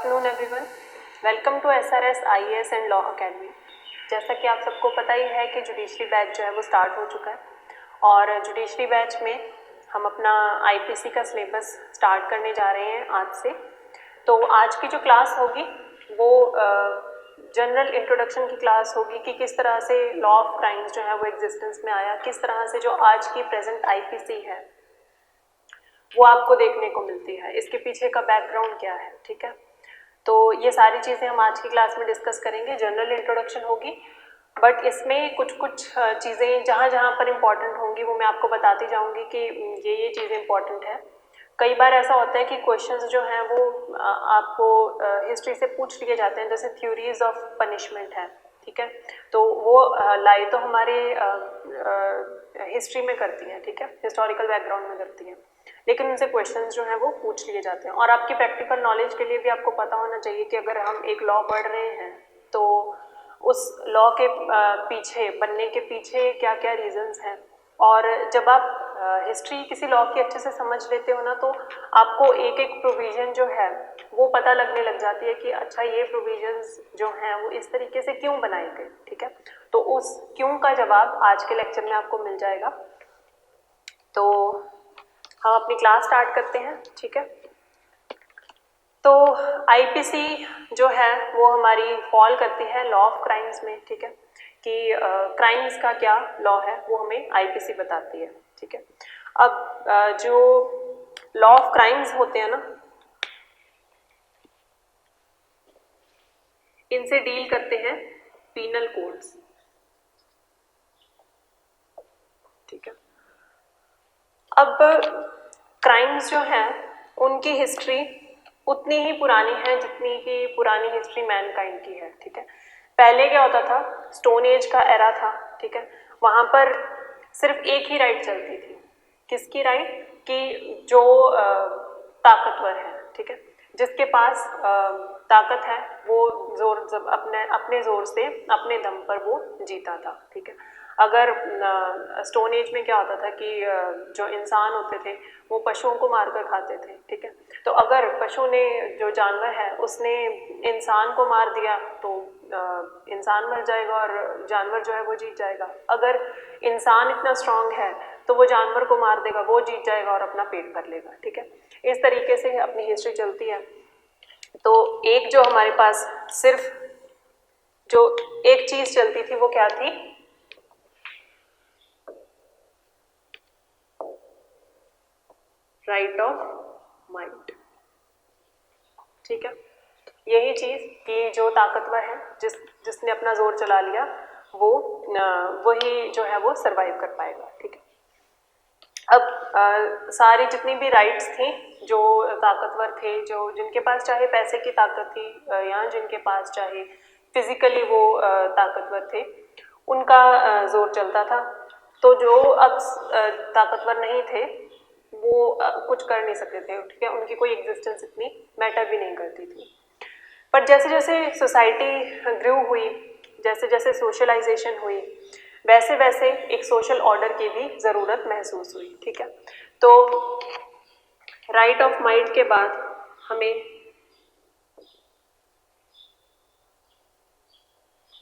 Afternoon everyone, welcome to SRS IAS and law academy. जैसा कि आप सबको पता ही है कि जुडिशरी बैच जो है वो स्टार्ट हो चुका है और जुडिशरी बैच में हम अपना IPC का सिलेबस स्टार्ट करने जा रहे हैं आज से। तो आज की जो क्लास होगी वो जनरल इंट्रोडक्शन की क्लास होगी कि किस तरह से लॉ ऑफ क्राइम्स जो है वो एग्जिस्टेंस में आया, किस तरह से जो आज की प्रेजेंट IPC है वो आपको देखने को मिलती है, इसके पीछे का बैकग्राउंड क्या है। ठीक है, तो ये सारी चीज़ें हम आज की क्लास में डिस्कस करेंगे। जनरल इंट्रोडक्शन होगी, बट इसमें कुछ चीज़ें जहाँ जहाँ पर इम्पॉर्टेंट होंगी वो मैं आपको बताती जाऊँगी कि ये चीज़ें इम्पॉर्टेंट है। कई बार ऐसा होता है कि क्वेश्चंस जो हैं वो आपको हिस्ट्री से पूछ लिए जाते हैं, जैसे थ्योरीज ऑफ पनिशमेंट है। ठीक है, तो वो लाई तो हमारे हिस्ट्री में करती हैं, ठीक है, हिस्टोरिकल बैकग्राउंड में करती हैं, लेकिन उनसे क्वेश्चंस जो हैं वो पूछ लिए जाते हैं। और आपकी प्रैक्टिकल नॉलेज के लिए भी आपको पता होना चाहिए कि अगर हम एक लॉ पढ़ रहे हैं तो उस लॉ के पीछे बनने के पीछे क्या क्या रीजंस हैं। और जब आप हिस्ट्री किसी लॉ की अच्छे से समझ लेते हो ना, तो आपको एक एक प्रोविज़न जो है वो पता लगने लग जाती है कि अच्छा ये प्रोविजंस जो हैं वो इस तरीके से क्यों बनाए गए। ठीक है, तो उस क्यों का जवाब आज के लेक्चर में आपको मिल जाएगा। तो हम अपनी क्लास स्टार्ट करते हैं। ठीक है, तो IPC जो है वो हमारी फॉल करती है लॉ ऑफ क्राइम्स में। ठीक है, कि क्राइम्स का क्या लॉ है वो हमें IPC बताती है। ठीक है, अब जो लॉ ऑफ क्राइम्स होते हैं ना, इनसे डील करते हैं पीनल कोड्स। ठीक है, अब क्राइम्स जो हैं उनकी हिस्ट्री उतनी ही पुरानी है जितनी कि पुरानी हिस्ट्री मैनकाइंड की है। ठीक है, पहले क्या होता था, स्टोन एज का एरा था। ठीक है, वहाँ पर सिर्फ एक ही राइट चलती थी। किसकी राइट? कि जो ताकतवर है, ठीक है, जिसके पास ताकत है वो जोर जब अपने जोर से अपने दम पर वो जीता था। ठीक है, अगर स्टोन एज में क्या होता था कि जो इंसान होते थे वो पशुओं को मारकर खाते थे। ठीक है, तो अगर पशु ने, जो जानवर है, उसने इंसान को मार दिया तो इंसान मर जाएगा और जानवर जो है वो जीत जाएगा। अगर इंसान इतना स्ट्रांग है तो वो जानवर को मार देगा, वो जीत जाएगा और अपना पेट भर लेगा। ठीक है, इस तरीके से अपनी हिस्ट्री चलती है। तो एक जो हमारे पास सिर्फ जो एक चीज चलती थी वो क्या थी? Right of might. ठीक है, यही चीज कि जो ताकतवर है, जिसने अपना जोर चला लिया, वो वही जो है वो सरवाइव कर पाएगा। ठीक है, अब सारी जितनी भी राइट्स थी, जो ताकतवर थे, जो जिनके पास चाहे पैसे की ताकत थी या जिनके पास चाहे फिजिकली वो ताकतवर थे, उनका जोर चलता था। तो जो अब ताकतवर नहीं थे वो कुछ कर नहीं सकते थे। ठीक है, उनकी कोई एग्जिस्टेंस इतनी मैटर भी नहीं करती थी। पर जैसे जैसे सोसाइटी ग्रू हुई, जैसे जैसे सोशलाइजेशन हुई, वैसे वैसे एक सोशल ऑर्डर की भी ज़रूरत महसूस हुई। ठीक है, तो राइट ऑफ माइट के बाद हमें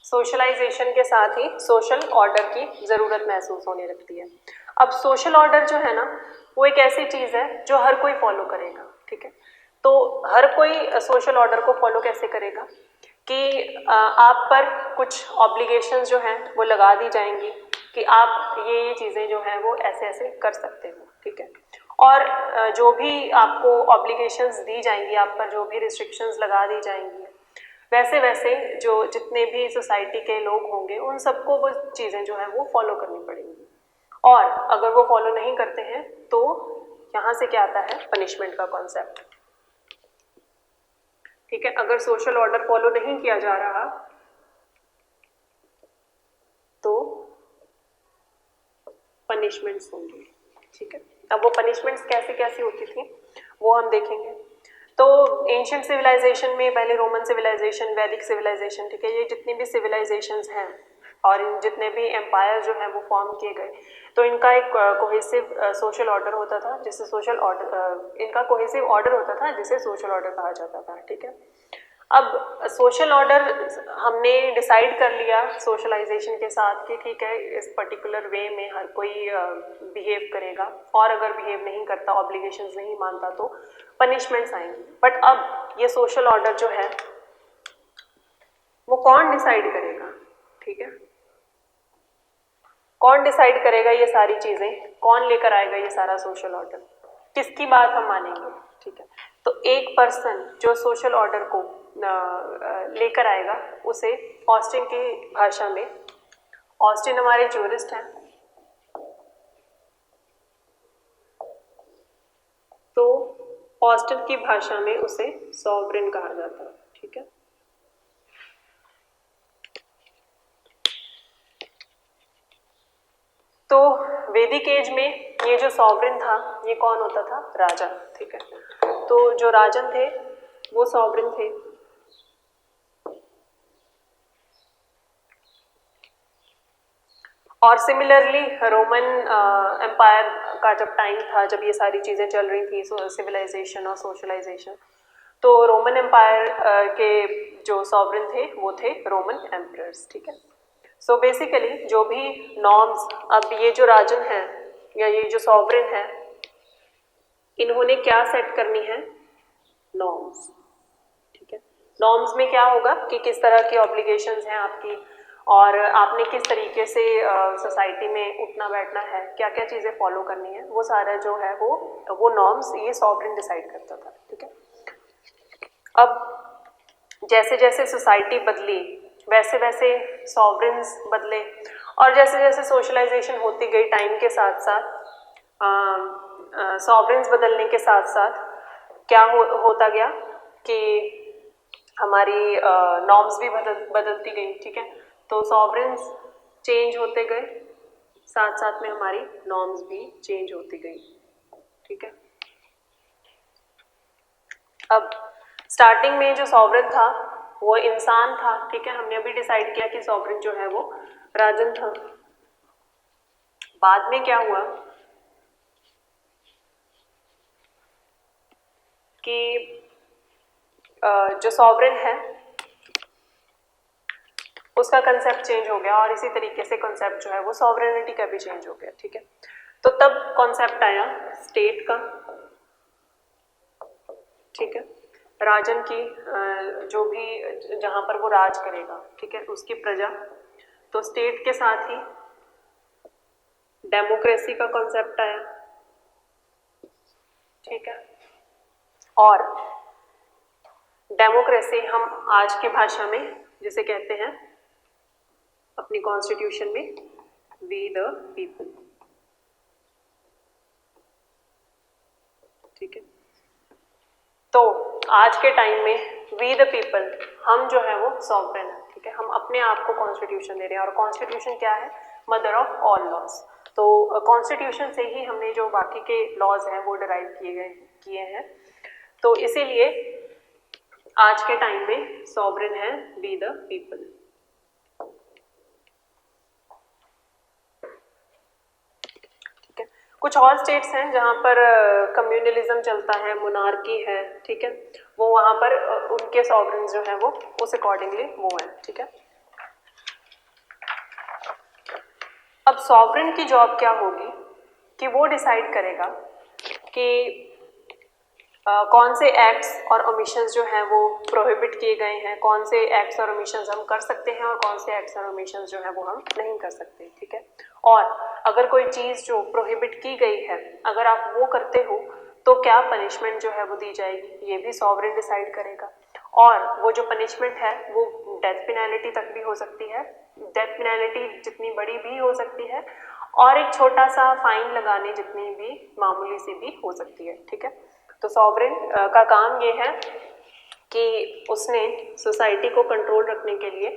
सोशलाइजेशन के साथ ही सोशल ऑर्डर की ज़रूरत महसूस होने लगती है। अब सोशल ऑर्डर जो है ना, वो एक ऐसी चीज़ है जो हर कोई फॉलो करेगा। ठीक है, तो हर कोई सोशल ऑर्डर को फॉलो कैसे करेगा कि आप पर कुछ ऑब्लिगेशंस जो हैं वो लगा दी जाएंगी कि आप ये चीज़ें जो हैं वो ऐसे ऐसे कर सकते हो। ठीक है, और जो भी आपको ऑब्लिगेशंस दी जाएंगी, आप पर जो भी रिस्ट्रिक्शंस लगा दी जाएंगी, वैसे वैसे जो जितने भी सोसाइटी के लोग होंगे उन सबको वो चीज़ें जो हैं वो फॉलो करनी पड़ेंगी। और अगर वो फॉलो नहीं करते हैं तो यहाँ से क्या आता है? पनिशमेंट का कॉन्सेप्ट। ठीक है, अगर सोशल ऑर्डर फॉलो नहीं किया जा रहा तो पनिशमेंट्स होंगी। ठीक है, अब वो पनिशमेंट्स कैसी कैसी होती थी वो हम देखेंगे। तो एंशिएंट सिविलाइजेशन में, पहले रोमन सिविलाइजेशन, वैदिक सिविलाइजेशन, ठीक है, ये जितनी भी सिविलाइजेशंस हैं और इन जितने भी एम्पायर जो हैं वो फॉर्म किए गए, तो इनका एक कोहेसिव सोशल ऑर्डर होता था, जिसे सोशल ऑर्डर, इनका कोहेसिव ऑर्डर होता था जिसे सोशल ऑर्डर कहा जाता था। ठीक है, अब सोशल ऑर्डर हमने डिसाइड कर लिया सोशलाइजेशन के साथ कि ठीक है इस पर्टिकुलर वे में हर कोई बिहेव करेगा, और अगर बिहेव नहीं करता, ऑब्लिगेशंस नहीं मानता, तो पनिशमेंट्स आएंगी। बट अब ये सोशल ऑर्डर जो है वो कौन डिसाइड करेगा? ठीक है, कौन डिसाइड करेगा ये सारी चीजें? कौन लेकर आएगा ये सारा सोशल ऑर्डर? किसकी बात हम मानेंगे? ठीक है, तो एक पर्सन जो सोशल ऑर्डर को लेकर आएगा उसे ऑस्टिन की भाषा में, ऑस्टिन हमारे ज्यूरिस्ट हैं, तो ऑस्टिन की भाषा में उसे सॉवरेन कहा जाता है। ठीक है, तो वैदिक एज में ये जो सॉवरेन था ये कौन होता था? राजा। ठीक है, तो जो राजन थे वो सॉवरेन थे। और सिमिलरली रोमन एम्पायर का जब टाइम था, जब ये सारी चीज़ें चल रही थी, सिविलाइजेशन और सोशलाइजेशन, तो रोमन एम्पायर के जो सॉवरेन थे वो थे रोमन एम्परर्स। ठीक है, सो बेसिकली जो भी नॉर्म्स, अब ये जो राजन हैं या ये जो सॉवरेन है, इन्होंने क्या सेट करनी है? नॉर्म्स। ठीक है, नॉर्म्स में क्या होगा कि किस तरह की ऑब्लिगेशंस हैं आपकी, और आपने किस तरीके से सोसाइटी में उठना बैठना है, क्या क्या चीज़ें फॉलो करनी है, वो सारा जो है वो नॉर्म्स ये सॉवरेन डिसाइड करता था। ठीक है, अब जैसे जैसे सोसाइटी बदली वैसे वैसे सॉवरेन्स बदले, और जैसे जैसे सोशलाइजेशन होती गई टाइम के साथ साथ, सॉवरेन्स बदलने के साथ साथ क्या होता गया कि हमारी नॉर्म्स भी बदलती गई। ठीक है, तो सॉवरेन्स चेंज होते गए, साथ साथ में हमारी नॉर्म्स भी चेंज होती गई। ठीक है, अब स्टार्टिंग में जो सॉवरेन था वो इंसान था। ठीक है, हमने अभी डिसाइड किया कि सॉवरेन जो है वो राजन था। बाद में क्या हुआ कि जो सॉवरेन है उसका कंसेप्ट चेंज हो गया, और इसी तरीके से कंसेप्ट जो है वो सॉवरेनिटी का भी चेंज हो गया। ठीक है, तो तब कंसेप्ट आया स्टेट का। ठीक है, राजन की जो भी जहाँ पर वो राज करेगा, ठीक है, उसकी प्रजा, तो स्टेट के साथ ही डेमोक्रेसी का कॉन्सेप्ट आया। ठीक है, और डेमोक्रेसी हम आज की भाषा में जिसे कहते हैं अपनी कॉन्स्टिट्यूशन में वी द पीपल। ठीक है, तो आज के टाइम में वी द पीपल, हम जो है वो सॉवरेन है। ठीक है, हम अपने आप को कॉन्स्टिट्यूशन दे रहे हैं, और कॉन्स्टिट्यूशन क्या है? Mother of all laws. तो कॉन्स्टिट्यूशन से ही हमने जो बाकी के लॉज हैं वो डिराइव किए हैं। तो इसीलिए आज के टाइम में सॉवरेन है वी द पीपल। कुछ और स्टेट्स हैं जहाँ पर कम्युनलिज्म चलता है, मोनार्की है। ठीक है, वो वहाँ पर उनके सॉवरेन जो है वो उस अकॉर्डिंगली वो है। ठीक है, अब सॉवरेन की जॉब क्या होगी कि वो डिसाइड करेगा कि कौन से एक्ट्स और ओमिशंस जो हैं वो प्रोहिबिट किए गए हैं, कौन से एक्ट्स और ओमिशंस हम कर सकते हैं और कौन से एक्ट्स और ओमिशंस जो है वो हम नहीं कर सकते। ठीक है, और अगर कोई चीज़ जो प्रोहिबिट की गई है अगर आप वो करते हो तो क्या पनिशमेंट जो है वो दी जाएगी, ये भी सॉवरेन डिसाइड करेगा। और वो जो पनिशमेंट है वो डेथ पेनल्टी तक भी हो सकती है, डेथ पेनल्टी जितनी बड़ी भी हो सकती है, और एक छोटा सा फाइन लगाने जितनी भी मामूली सी भी हो सकती है। ठीक है, तो सॉवरेन का काम ये है कि उसने सोसाइटी को कंट्रोल रखने के लिए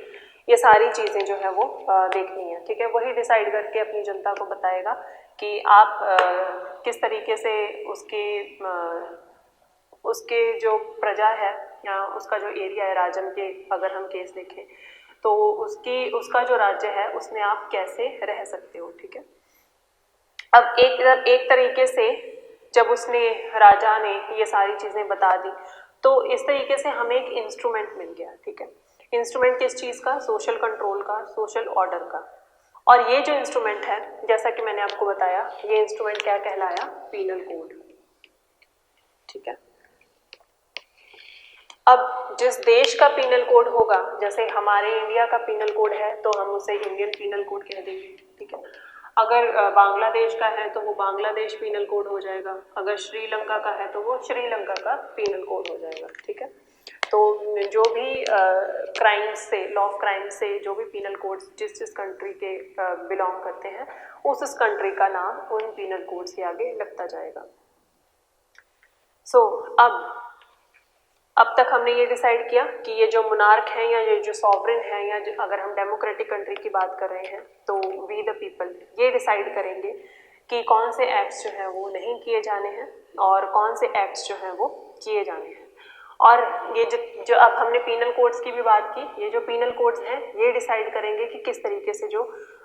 ये सारी चीज़ें जो है वो देखनी है। ठीक है, वही डिसाइड करके अपनी जनता को बताएगा कि आप किस तरीके से उसके जो प्रजा है या उसका जो एरिया है, राजन के अगर हम केस देखें तो उसका जो राज्य है उसमें आप कैसे रह सकते हो। ठीक है, अब एक तरीके से जब उसने राजा ने ये सारी चीज़ें बता दी तो इस तरीके से हमें एक इंस्ट्रूमेंट मिल गया, ठीक है। इंस्ट्रूमेंट किस चीज़ का? सोशल कंट्रोल का, सोशल ऑर्डर का। और ये जो इंस्ट्रूमेंट है, जैसा कि मैंने आपको बताया, ये इंस्ट्रूमेंट क्या कहलाया? पीनल कोड, ठीक है। अब जिस देश का पीनल कोड होगा, जैसे हमारे इंडिया का पीनल कोड है तो हम उसे इंडियन पीनल कोड कह देंगे, ठीक है। अगर बांग्लादेश का है तो वो बांग्लादेश पीनल कोड हो जाएगा, अगर श्रीलंका का है तो वो श्रीलंका का पीनल कोड हो जाएगा, ठीक है। तो जो भी क्राइम्स से, लॉ ऑफ क्राइम से जो भी पीनल कोड्स जिस जिस कंट्री के बिलोंग करते हैं, उस कंट्री का नाम उन पीनल कोड्स के आगे लगता जाएगा। अब तक हमने ये डिसाइड किया कि ये जो मोनार्क हैं या ये जो सॉवरेन हैं, या अगर हम डेमोक्रेटिक कंट्री की बात कर रहे हैं तो वी द पीपल ये डिसाइड करेंगे कि कौन से एक्ट्स जो हैं वो नहीं किए जाने हैं और कौन से एक्ट्स जो हैं वो किए जाने हैं। और ये जो अब हमने पीनल कोड्स की भी बात की, ये जो पीनल कोड्स हैं ये डिसाइड करेंगे कि किस तरीके से जो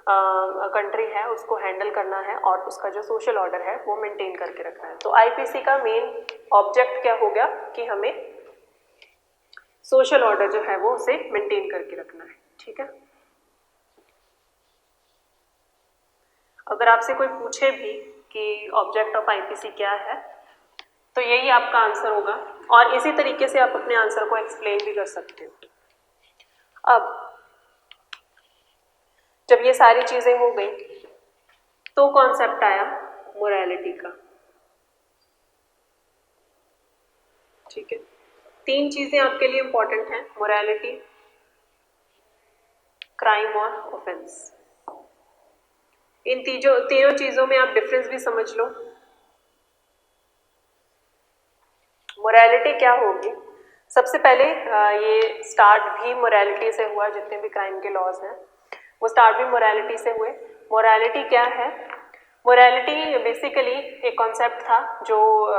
कंट्री है उसको हैंडल करना है और उसका जो सोशल ऑर्डर है वो मेंटेन करके रखना है। तो आईपीसी का मेन ऑब्जेक्ट क्या हो गया कि हमें सोशल ऑर्डर जो है वो उसे मेंटेन करके रखना है, ठीक है। अगर आपसे कोई पूछे भी कि ऑब्जेक्ट ऑफ आईपीसी क्या है तो यही आपका आंसर होगा और इसी तरीके से आप अपने आंसर को एक्सप्लेन भी कर सकते हो। अब जब ये सारी चीजें हो गई तो कॉन्सेप्ट आया मोरालिटी का, ठीक है। तीन चीजें आपके लिए इंपॉर्टेंट हैं, मोरालिटी, क्राइम और ऑफेंस। इन तीनों चीजों में आप डिफरेंस भी समझ लो। मोरालिटी क्या होगी? सबसे पहले ये स्टार्ट भी मोरालिटी से हुआ, जितने भी क्राइम के लॉज हैं वो स्टार्ट भी मोरालिटी से हुए। मोरालिटी क्या है? मोरालिटी बेसिकली एक कॉन्सेप्ट था जो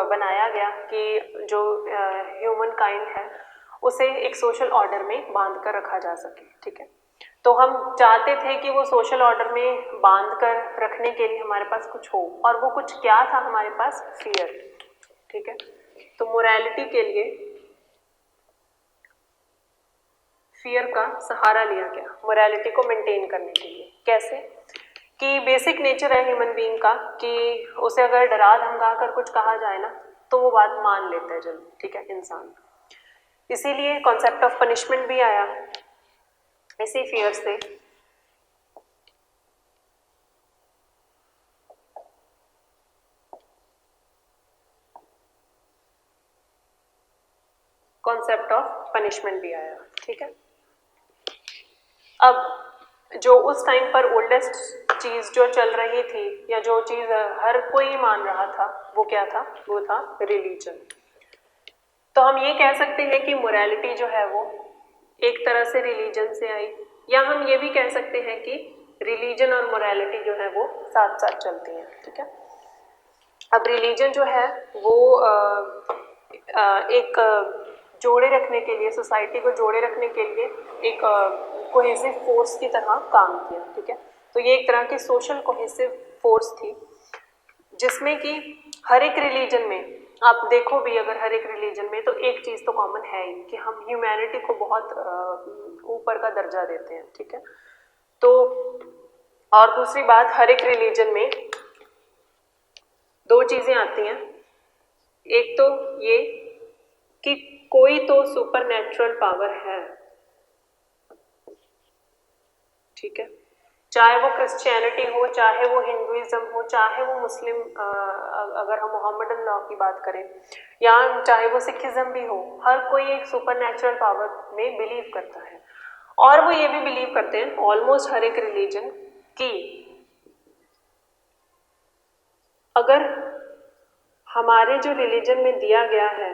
बनाया गया कि जो ह्यूमन काइंड है उसे एक सोशल ऑर्डर में बांध कर रखा जा सके, ठीक है। तो हम चाहते थे कि वो सोशल ऑर्डर में बांध कर रखने के लिए हमारे पास कुछ हो, और वो कुछ क्या था हमारे पास? फियर, ठीक है। तो मोरालिटी के लिए फियर का सहारा लिया गया मोरालिटी को मेंटेन करने के लिए। कैसे? कि बेसिक नेचर है ह्यूमन बीइंग का कि उसे अगर डरा धमका कर कुछ कहा जाए ना तो वो बात मान लेता है जल्दी, ठीक है, इंसान। इसीलिए कॉन्सेप्ट ऑफ पनिशमेंट भी आया इसी फियर से। कॉन्सेप्ट ऑफ पनिशमेंट भी आया, ठीक है। अब जो उस टाइम पर ओल्डेस्ट चीज जो चल रही थी या जो चीज हर कोई मान रहा था वो क्या था? वो था रिलीजन। तो हम ये कह सकते हैं कि मोरालिटी जो है वो एक तरह से रिलीजन से आई, या हम ये भी कह सकते हैं कि रिलीजन और मोरालिटी जो है वो साथ साथ चलती हैं, ठीक है। अब रिलीजन जो है वो एक जोड़े रखने के लिए, सोसाइटी को जोड़े रखने के लिए एक कोहेसिव फोर्स की तरह काम किया, ठीक है। तो ये एक तरह की सोशल कोहेसिव फोर्स थी जिसमें कि हर एक रिलीजन में आप देखो भी, अगर हर एक रिलीजन में तो एक चीज़ तो कॉमन है ही कि हम ह्यूमैनिटी को बहुत ऊपर का दर्जा देते हैं, ठीक है। तो और दूसरी बात, हर एक रिलीजन में दो चीज़ें आती हैं। एक तो ये कि कोई तो सुपर नेचुरल पावर है, ठीक है। चाहे वो क्रिश्चियनिटी हो, चाहे वो हिंदुइज्म हो, चाहे वो मुस्लिम, अगर हम मोहम्मदन लॉ की बात करें, या चाहे वो सिखिज्म भी हो, हर कोई एक सुपर नेचुरल पावर में बिलीव करता है। और वो ये भी बिलीव करते हैं ऑलमोस्ट हर एक रिलीजन कि अगर हमारे जो रिलीजन में दिया गया है,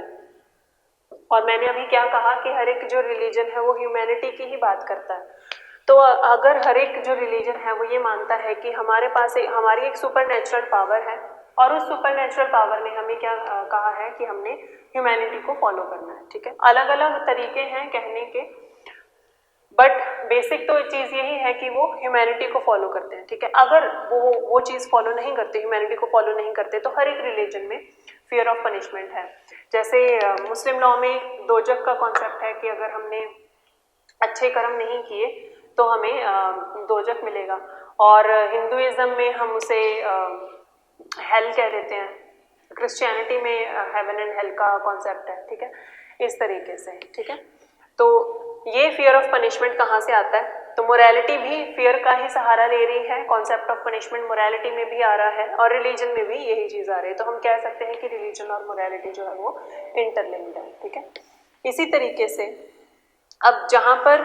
और मैंने अभी क्या कहा कि हर एक जो रिलीजन है वो ह्यूमैनिटी की ही बात करता है, तो अगर हर एक जो रिलीजन है वो ये मानता है कि हमारे पास हमारी एक सुपर नेचुरल पावर है, और उस सुपर नेचुरल पावर ने हमें क्या कहा है कि हमने ह्यूमैनिटी को फॉलो करना है, ठीक है। अलग अलग तरीके हैं कहने के, बट बेसिक तो चीज़ यही है कि वो ह्यूमैनिटी को फॉलो करते हैं, ठीक है। अगर वो चीज़ फॉलो नहीं करते, ह्यूमैनिटी को फॉलो नहीं करते, तो हर एक रिलीजन में फियर ऑफ पनिशमेंट है। जैसे मुस्लिम लॉ में दोजक का कॉन्सेप्ट है कि अगर हमने अच्छे कर्म नहीं किए तो हमें दोजक मिलेगा, और हिंदुइज्म में हम उसे हेल कह देते हैं, क्रिश्चियनिटी में हेवन एंड हेल का कॉन्सेप्ट है, ठीक है, इस तरीके से, ठीक है। तो ये फियर ऑफ पनिशमेंट कहाँ से आता है? तो मोरालिटी भी फियर का ही सहारा ले रही है, कॉन्सेप्ट ऑफ पनिशमेंट मोरालिटी में भी आ रहा है और रिलीजन में भी यही चीज़ आ रही है। तो हम कह सकते हैं कि रिलीजन और मोरालिटी जो है वो इंटरलिंक्ड है, ठीक है। इसी तरीके से अब जहाँ पर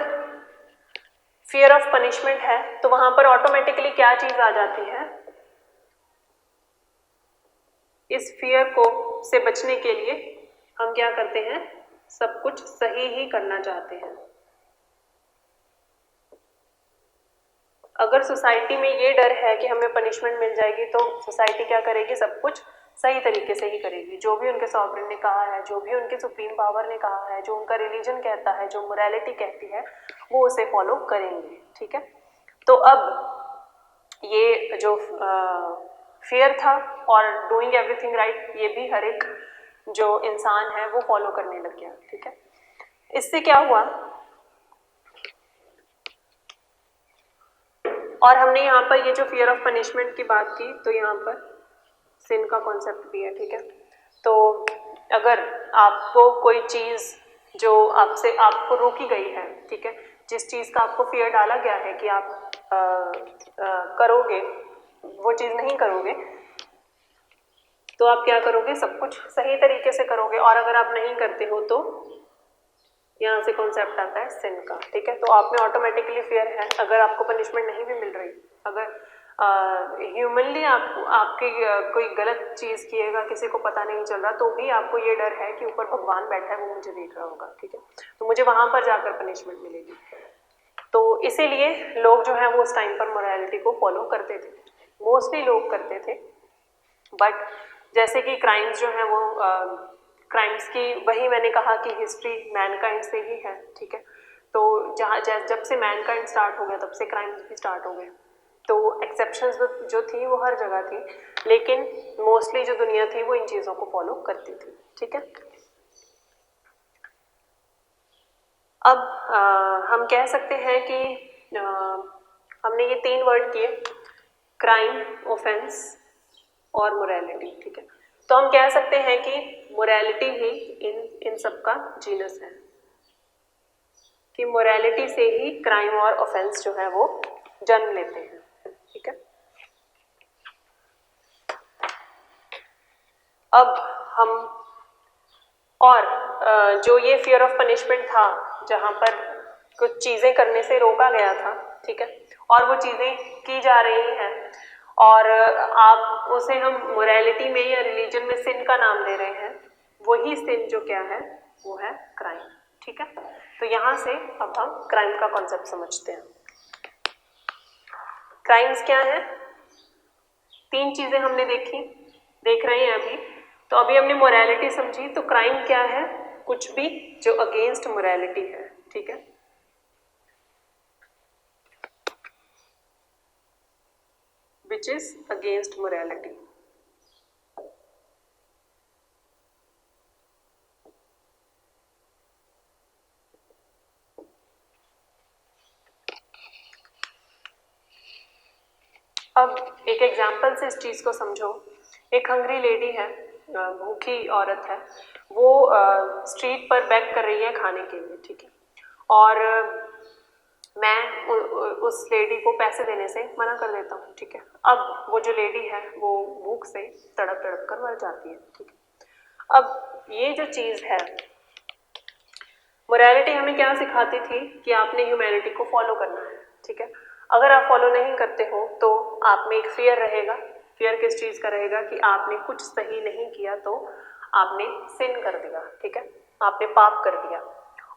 फियर ऑफ पनिशमेंट है तो वहाँ पर ऑटोमेटिकली क्या चीज़ आ जाती है? इस फियर को से बचने के लिए हम क्या करते हैं? सब कुछ सही ही करना चाहते हैं। अगर सोसाइटी में ये डर है कि हमें पनिशमेंट मिल जाएगी तो सोसाइटी क्या करेगी? सब कुछ सही तरीके से ही करेगी। जो भी उनके सॉवरेन ने कहा है, जो भी उनके सुप्रीम पावर ने कहा है, जो उनका रिलीजन कहता है, जो मोरालिटी कहती है, वो उसे फॉलो करेंगे, ठीक है। तो अब ये जो फियर था और डूइंग एवरीथिंग राइट, ये भी हर एक जो इंसान है वो फॉलो करने लग गया, ठीक है। इससे क्या हुआ? और हमने यहाँ पर ये जो फियर ऑफ पनिशमेंट की बात की, तो यहाँ पर सिन का कॉन्सेप्ट भी है, ठीक है। तो अगर आपको कोई चीज़ जो आपको रोकी गई है, ठीक है, जिस चीज़ का आपको फियर डाला गया है कि आप करोगे, वो चीज़ नहीं करोगे, तो आप क्या करोगे? सब कुछ सही तरीके से करोगे। और अगर आप नहीं करते हो तो यहाँ से कॉन्सेप्ट आता है सिन का, ठीक है। तो आप में ऑटोमेटिकली फियर है। अगर आपको पनिशमेंट नहीं भी मिल रही, अगर ह्यूमनली आपकी कोई गलत चीज़ किएगा, किसी को पता नहीं चल रहा, तो भी आपको ये डर है कि ऊपर भगवान बैठा है, वो मुझे देख रहा होगा, ठीक है, तो मुझे वहाँ पर जाकर पनिशमेंट मिलेगी। तो इसीलिए लोग जो है वो उस टाइम पर मोरालिटी को फॉलो करते थे, मोस्टली लोग करते थे। बट जैसे कि क्राइम्स जो हैं वो क्राइम्स की, वही मैंने कहा कि हिस्ट्री मैनकाइंड से ही है, ठीक है। तो जब से मैनकाइंड स्टार्ट हो गया तब से क्राइम्स भी स्टार्ट हो गए। तो एक्सेप्शंस जो थी वो हर जगह थी, लेकिन मोस्टली जो दुनिया थी वो इन चीज़ों को फॉलो करती थी, ठीक है। अब हम कह सकते हैं कि हमने ये 3 वर्ड किए, क्राइम, ऑफेंस और मोरालिटी, ठीक है। तो हम कह सकते हैं कि मोरालिटी ही इन सब का जीनस है, कि मोरालिटी से ही क्राइम और ऑफेंस जो है वो जन्म लेते हैं, ठीक है। अब हम और जो ये फियर ऑफ पनिशमेंट था, जहाँ पर कुछ चीज़ें करने से रोका गया था, ठीक है, और वो चीज़ें की जा रही हैं, और आप उसे हम मोरालिटी में या रिलीजन में सिन का नाम दे रहे हैं, वही सिन जो क्या है वो है क्राइम, ठीक है। तो यहाँ से अब हम क्राइम का कॉन्सेप्ट समझते हैं। क्राइम्स क्या है? 3 चीज़ें हमने देख रहे हैं अभी। तो अभी हमने मोरालिटी समझी, तो क्राइम क्या है? कुछ भी जो अगेंस्ट मोरालिटी है, ठीक है। Which is against morality. अब एक एग्जाम्पल से इस चीज़ को समझो। एक हंग्री लेडी है, भूखी औरत है, वो स्ट्रीट पर बैक कर रही है खाने के लिए, ठीक है, और मैं उस लेडी को पैसे देने से मना कर देता हूँ, ठीक है। अब वो जो लेडी है वो भूख से तड़प तड़प कर मर जाती है, ठीक है। अब ये जो चीज़ है, मोरालिटी हमें क्या सिखाती थी कि आपने ह्यूमैनिटी को फॉलो करना है, ठीक है। अगर आप फॉलो नहीं करते हो तो आप में एक फियर रहेगा। फियर किस चीज़ का रहेगा? कि आपने कुछ सही नहीं किया तो आपने सिन कर दिया, ठीक है, आपने पाप कर दिया।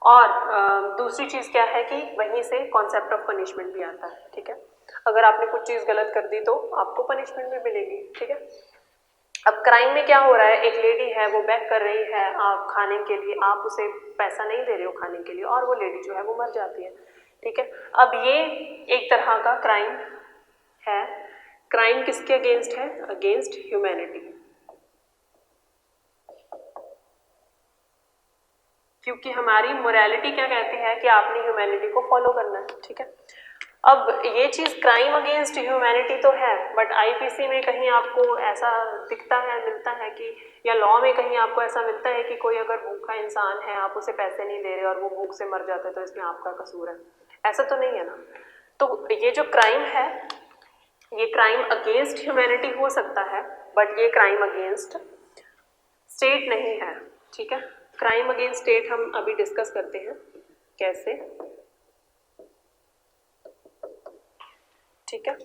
और दूसरी चीज़ क्या है कि वहीं से कॉन्सेप्ट ऑफ पनिशमेंट भी आता है, ठीक है। अगर आपने कुछ चीज़ गलत कर दी तो आपको पनिशमेंट भी मिलेगी, ठीक है। अब क्राइम में क्या हो रहा है? एक लेडी है, वो बैक कर रही है आप खाने के लिए, आप उसे पैसा नहीं दे रहे हो खाने के लिए, और वो लेडी जो है वो मर जाती है, ठीक है। अब ये एक तरह का क्राइम है। क्राइम किसके अगेंस्ट है? अगेंस्ट ह्यूमैनिटी, क्योंकि हमारी मोरालिटी क्या कहती है कि आपने ह्यूमैनिटी को फॉलो करना है। ठीक है। अब ये चीज़ क्राइम अगेंस्ट ह्यूमैनिटी तो है, बट आईपीसी में कहीं आपको ऐसा दिखता है, मिलता है कि, या लॉ में कहीं आपको ऐसा मिलता है कि कोई अगर भूखा इंसान है, आप उसे पैसे नहीं दे रहे और वो भूख से मर जाता है तो इसमें आपका कसूर है? ऐसा तो नहीं है ना। तो ये जो क्राइम है, ये क्राइम अगेंस्ट ह्यूमैनिटी हो सकता है, बट ये क्राइम अगेंस्ट स्टेट नहीं है। ठीक है। क्राइम अगेंस्ट स्टेट हम अभी डिस्कस करते हैं कैसे। ठीक है।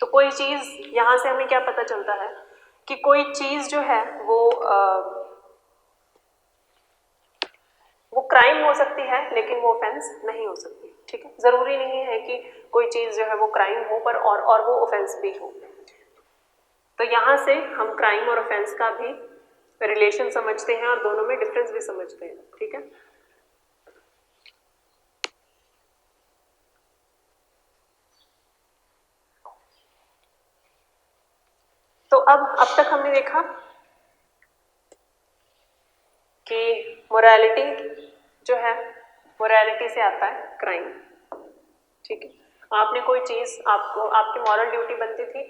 तो कोई चीज़, यहाँ से हमें क्या पता चलता है कि कोई चीज़ जो है वो क्राइम हो सकती है लेकिन वो ऑफेंस नहीं हो सकती। ठीक है। ज़रूरी नहीं है कि कोई चीज़ जो है वो क्राइम हो पर और वो ऑफेंस भी हो। तो यहाँ से हम क्राइम और ऑफेंस का भी रिलेशन समझते हैं और दोनों में डिफरेंस भी समझते हैं। ठीक है। तो अब तक हमने देखा कि मोरालिटी जो है, मोरालिटी से आता है क्राइम। ठीक है। आपने कोई चीज़, आपको आपकी मॉरल ड्यूटी बनती थी,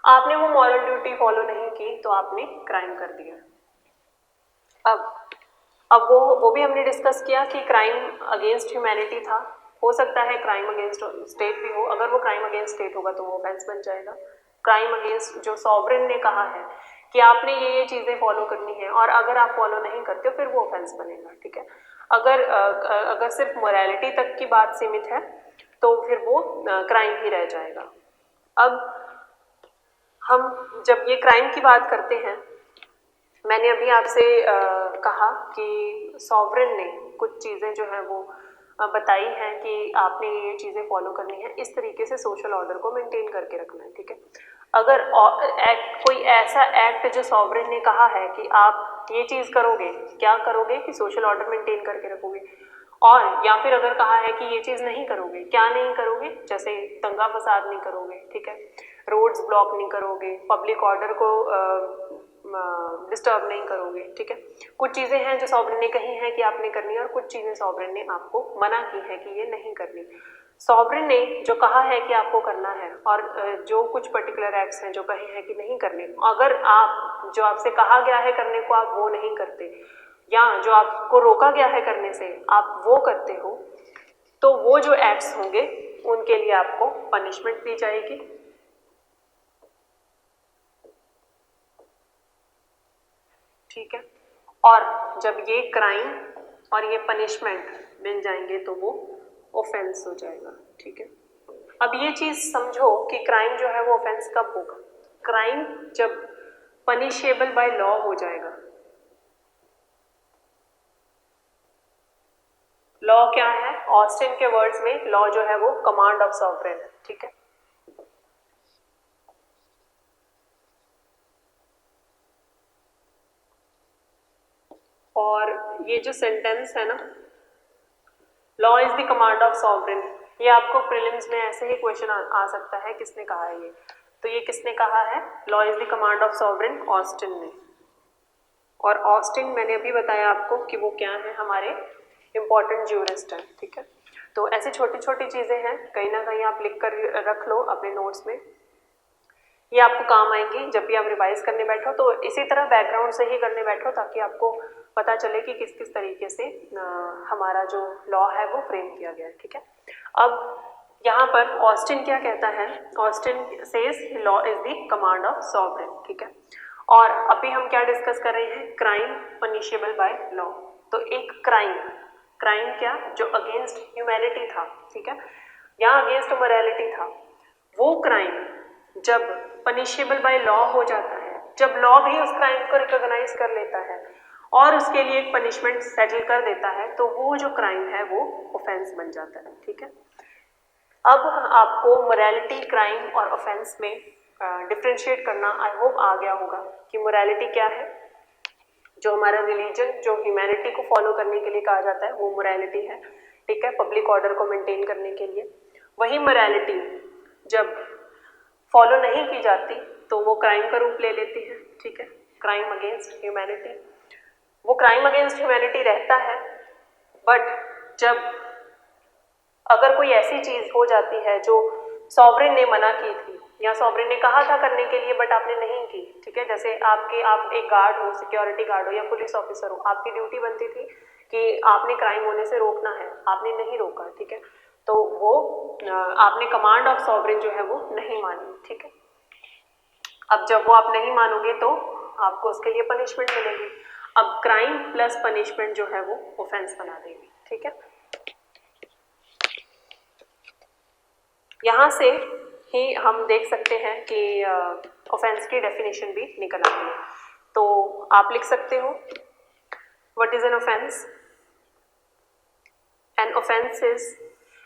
आपने वो मॉरल ड्यूटी फॉलो नहीं की तो आपने क्राइम कर दिया। अब वो भी हमने डिस्कस किया कि क्राइम अगेंस्ट ह्यूमैनिटी था। हो सकता है क्राइम अगेंस्ट स्टेट भी हो। अगर वो क्राइम अगेंस्ट स्टेट होगा तो वो ऑफेंस बन जाएगा। क्राइम अगेंस्ट जो सॉवरेन ने कहा है कि आपने ये चीज़ें फॉलो करनी है और अगर आप फॉलो नहीं करते हो फिर वो ऑफेंस बनेगा। ठीक है। अगर सिर्फ मोरालिटी तक की बात सीमित है तो फिर वो क्राइम ही रह जाएगा। अब हम जब ये क्राइम की बात करते हैं, मैंने अभी आपसे कहा कि सॉवरेन ने कुछ चीज़ें जो हैं वो बताई हैं कि आपने ये चीज़ें फॉलो करनी है, इस तरीके से सोशल ऑर्डर को मेंटेन करके रखना है। ठीक है। अगर कोई ऐसा एक्ट जो सॉवरेन ने कहा है कि आप ये चीज़ करोगे, क्या करोगे कि सोशल ऑर्डर मेंटेन करके रखोगे, और या फिर अगर कहा है कि ये चीज़ नहीं करोगे, क्या नहीं करोगे, जैसे दंगा फसाद नहीं करोगे, ठीक है, रोड्स ब्लॉक नहीं करोगे, पब्लिक ऑर्डर को डिस्टर्ब नहीं करोगे। ठीक है। कुछ चीज़ें हैं जो सॉवरेन ने कही हैं कि आपने करनी है और कुछ चीज़ें सॉवरेन ने आपको मना की है कि ये नहीं करनी। सॉवरेन ने जो कहा है कि आपको करना है और जो कुछ पर्टिकुलर एक्ट्स हैं जो कहे हैं कि नहीं करने, अगर आप जो आपसे कहा गया है करने को आप वो नहीं करते या जो आपको रोका गया है करने से आप वो करते हो, तो वो जो एक्ट्स होंगे उनके लिए आपको पनिशमेंट दी जाएगी। ठीक है। और जब ये क्राइम और ये पनिशमेंट मिल जाएंगे तो वो ऑफेंस हो जाएगा। ठीक है। अब ये चीज़ समझो कि क्राइम जो है वो ऑफेंस कब होगा? क्राइम जब पनिशेबल बाय लॉ हो जाएगा। लॉ क्या है? ऑस्टिन के वर्ड्स में लॉ जो है वो कमांड ऑफ सॉवरेन है। ठीक है। और ये जो सेंटेंस है ना, law is the command of sovereign, ये आपको प्रीलिम्स में ऐसे ही क्वेश्चन आ सकता है, किसने कहा है ये? तो ये किसने कहा है? Law is the command of sovereign, Austin ने। और ऑस्टिन मैंने अभी बताया आपको कि वो क्या है, हमारे इंपॉर्टेंट ज्यूरिस्ट हैं। ठीक है। तो ऐसी छोटी छोटी चीज़ें हैं, कहीं ना कहीं आप लिख कर रख लो अपने नोट्स में, ये आपको काम आएंगी जब भी आप रिवाइज करने बैठो। तो इसी तरह बैकग्राउंड से ही करने बैठो ताकि आपको पता चले कि किस किस तरीके से हमारा जो लॉ है वो फ्रेम किया गया है। ठीक है। अब यहाँ पर ऑस्टिन क्या कहता है? Austin says law is the command of sovereign. ठीक है। और अभी हम क्या डिस्कस कर रहे हैं? Crime punishable by law. तो एक क्राइम क्या? जो अगेंस्ट ह्यूमैनिटी था। ठीक है। या अगेंस्ट मोरालिटी था, वो क्राइम जब पनिशेबल बाय लॉ हो जाता है, जब लॉ भी उस क्राइम को रिकॉग्नाइज कर लेता है और उसके लिए एक पनिशमेंट सेटल कर देता है, तो वो जो क्राइम है वो ऑफेंस बन जाता है। ठीक है। अब आपको मोरालिटी, क्राइम और ऑफेंस में डिफ्रेंशिएट करना आई होप आ गया होगा कि मोरालिटी क्या है। जो हमारा रिलीजन, जो ह्यूमैनिटी को फॉलो करने के लिए कहा जाता है वो मोरालिटी है। ठीक है, पब्लिक ऑर्डर को मेंटेन करने के लिए। वही मोरालिटी जब फॉलो नहीं की जाती तो वो क्राइम का रूप ले लेती है, ठीक है, क्राइम अगेंस्ट ह्यूमैनिटी। वो क्राइम अगेंस्ट ह्यूमैनिटी रहता है, बट जब अगर कोई ऐसी चीज़ हो जाती है जो सॉवरेन ने मना की थी या सॉवरेन ने कहा था करने के लिए बट आपने नहीं की, ठीक है, जैसे आप एक गार्ड हो, सिक्योरिटी गार्ड हो या पुलिस ऑफिसर हो, आपकी ड्यूटी बनती थी कि आपने क्राइम होने से रोकना है, आपने नहीं रोका, ठीक है, तो वो आपने कमांड ऑफ सॉवरेन जो है वो नहीं मानी, ठीक है। अब जब वो आप नहीं मानोगे तो आपको उसके लिए पनिशमेंट मिलेगी। अब क्राइम प्लस पनिशमेंट जो है वो ऑफेंस बना देगी, ठीक है। यहाँ से ही हम देख सकते हैं कि ऑफेंस की डेफिनेशन भी निकल आती है। तो आप लिख सकते हो what is an offence. An offence is,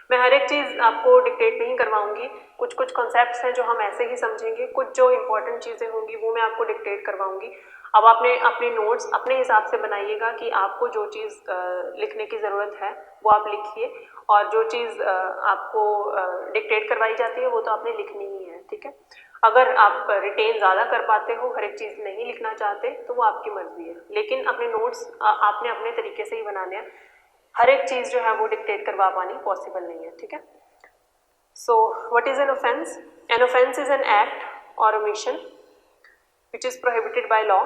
मैं हर एक चीज़ आपको डिक्टेट नहीं करवाऊंगी, कुछ कुछ कॉन्सेप्ट्स हैं जो हम ऐसे ही समझेंगे, कुछ जो इंपॉर्टेंट चीज़ें होंगी वो मैं आपको डिक्टेट करवाऊंगी। अब आपने अपने नोट्स अपने हिसाब से बनाइएगा कि आपको जो चीज़ लिखने की ज़रूरत है वो आप लिखिए, और जो चीज़ आपको डिक्टेट करवाई जाती है वो तो आपने लिखनी ही है, ठीक है। अगर आप रिटेन ज़्यादा कर पाते हो, हर एक चीज़ नहीं लिखना चाहते तो वो आपकी मर्जी है, लेकिन अपने नोट्स आपने अपने तरीके से ही बनाने हैं, हर एक चीज़ जो है वो डिक्टेट करवा पानी पॉसिबल नहीं है, ठीक है। So what is an offence. An offence is an act और omission which is prohibited by law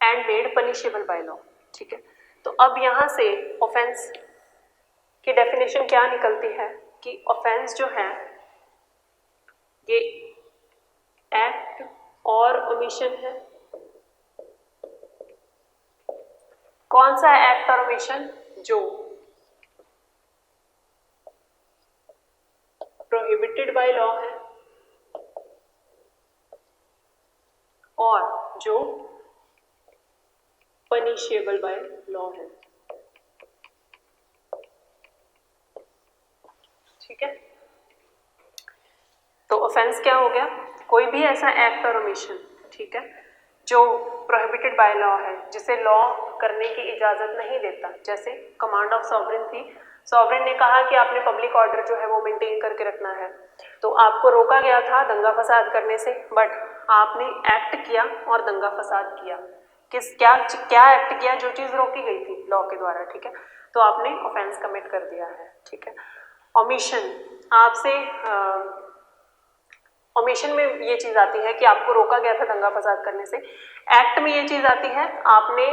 and made punishable by law, ठीक है। तो अब यहाँ से ऑफेंस की डेफिनेशन क्या निकलती है कि ऑफेंस जो है ये एक्ट और ओमिशन है। कौन सा एक्ट और ओमिशन? जो प्रोहिबिटेड बाय लॉ है और जो पनिशेबल बाय लॉ है, ठीक है। तो ऑफेंस क्या हो गया? कोई भी ऐसा एक्ट और ओमिशन, ठीक है, जो प्रोहिबिटेड बाय लॉ है, जिसे लॉ करने की इजाज़त नहीं देता। जैसे कमांड ऑफ सॉवरेन थी, सॉवरेन ने कहा कि आपने पब्लिक ऑर्डर जो है वो मेंटेन करके रखना है, तो आपको रोका गया था दंगा फसाद करने से, बट आपने एक्ट किया और दंगा फसाद किया। क्या एक्ट किया? जो चीज़ रोकी गई थी लॉ के द्वारा, ठीक है, तो आपने ऑफेंस कमिट कर दिया है, ठीक है। ओमिशन, आपसे ओमिशन में ये चीज़ आती है कि आपको रोका गया था दंगा फसाद करने से। एक्ट में ये चीज़ आती है आपने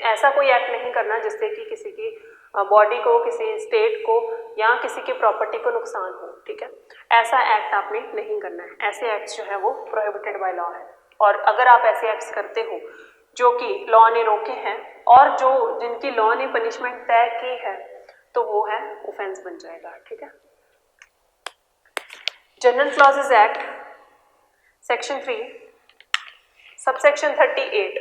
ऐसा कोई एक्ट नहीं करना जिससे कि किसी की बॉडी को, किसी स्टेट को या किसी की प्रॉपर्टी को नुकसान हो, ठीक है, ऐसा एक्ट आपने नहीं करना है। ऐसे एक्ट्स जो है वो प्रोहिबिटेड बाय लॉ है, और अगर आप ऐसे एक्ट्स करते हो जो कि लॉ ने रोके हैं और जिनकी लॉ ने पनिशमेंट तय की है, तो वो है ऑफेंस बन जाएगा, ठीक है। General clauses act section 3 subsection 38,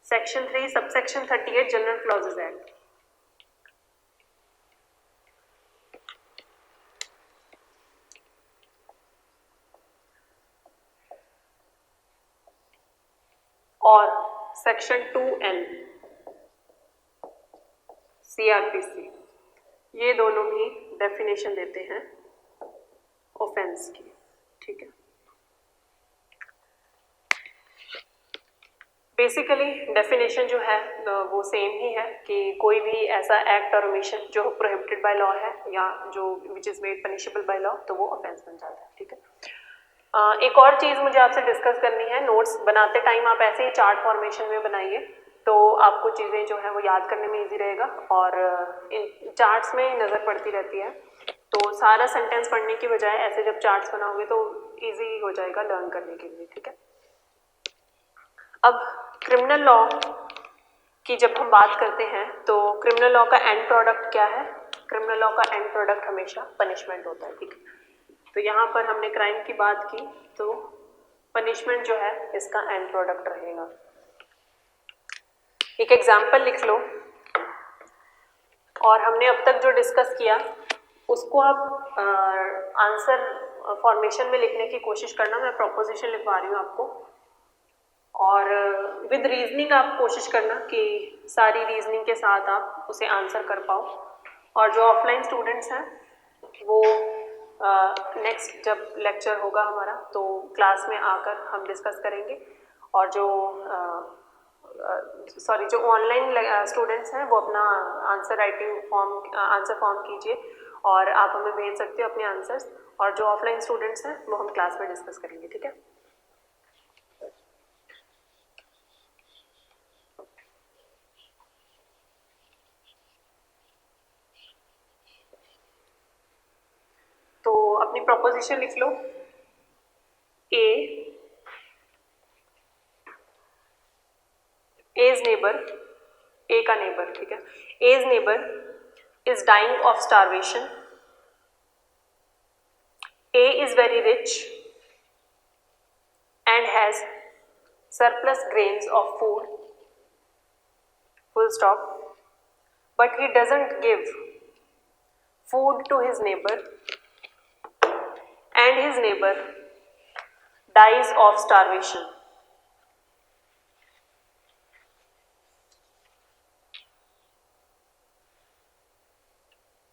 section 3 subsection 38 general clauses act. और सेक्शन 2N CRPC, ये दोनों भी डेफिनेशन देते हैं ऑफेंस की, ठीक है। बेसिकली डेफिनेशन जो है वो सेम ही है कि कोई भी ऐसा एक्ट और ओमिशन जो प्रोहिबिटेड बाय लॉ है या जो which is made punishable by law, तो वो ऑफेंस बन जाता है, ठीक है। एक और चीज़ मुझे आपसे डिस्कस करनी है, नोट्स बनाते टाइम आप ऐसे ही चार्ट फॉर्मेशन में बनाइए, तो आपको चीज़ें जो है वो याद करने में इजी रहेगा, और इन चार्ट्स में नज़र पड़ती रहती है, तो सारा सेंटेंस पढ़ने की बजाय ऐसे जब चार्ट्स बनाओगे तो इजी हो जाएगा लर्न करने के लिए, ठीक है। अब क्रिमिनल लॉ की जब हम बात करते हैं तो क्रिमिनल लॉ का एंड प्रोडक्ट क्या है? क्रिमिनल लॉ का एंड प्रोडक्ट हमेशा पनिशमेंट होता है, ठीक है। तो यहाँ पर हमने क्राइम की बात की, तो पनिशमेंट जो है इसका एंड प्रोडक्ट रहेगा। एक एग्जाम्पल लिख लो, और हमने अब तक जो डिस्कस किया उसको आप आंसर फॉर्मेशन में लिखने की कोशिश करना। मैं प्रोपोजिशन लिखवा रही हूँ आपको। और विद रीजनिंग आप कोशिश करना कि सारी रीजनिंग के साथ आप उसे आंसर कर पाओ। और जो ऑफलाइन स्टूडेंट्स हैं वो नेक्स्ट जब लेक्चर होगा हमारा तो क्लास में आकर हम डिस्कस करेंगे। और जो जो ऑनलाइन स्टूडेंट्स हैं वो अपना आंसर फॉर्म कीजिए और आप हमें भेज सकते हो अपने आंसर्स। और जो ऑफलाइन स्टूडेंट्स हैं वो हम क्लास में डिस्कस करेंगे, ठीक है। तो अपनी प्रोपोजिशन लिख लो। ए एज नेबर, ए का नेबर, ठीक है। A's neighbour is dying of starvation. A is very rich and has surplus grains of food, full stop, but he doesn't give food to his neighbor and his neighbor dies of starvation.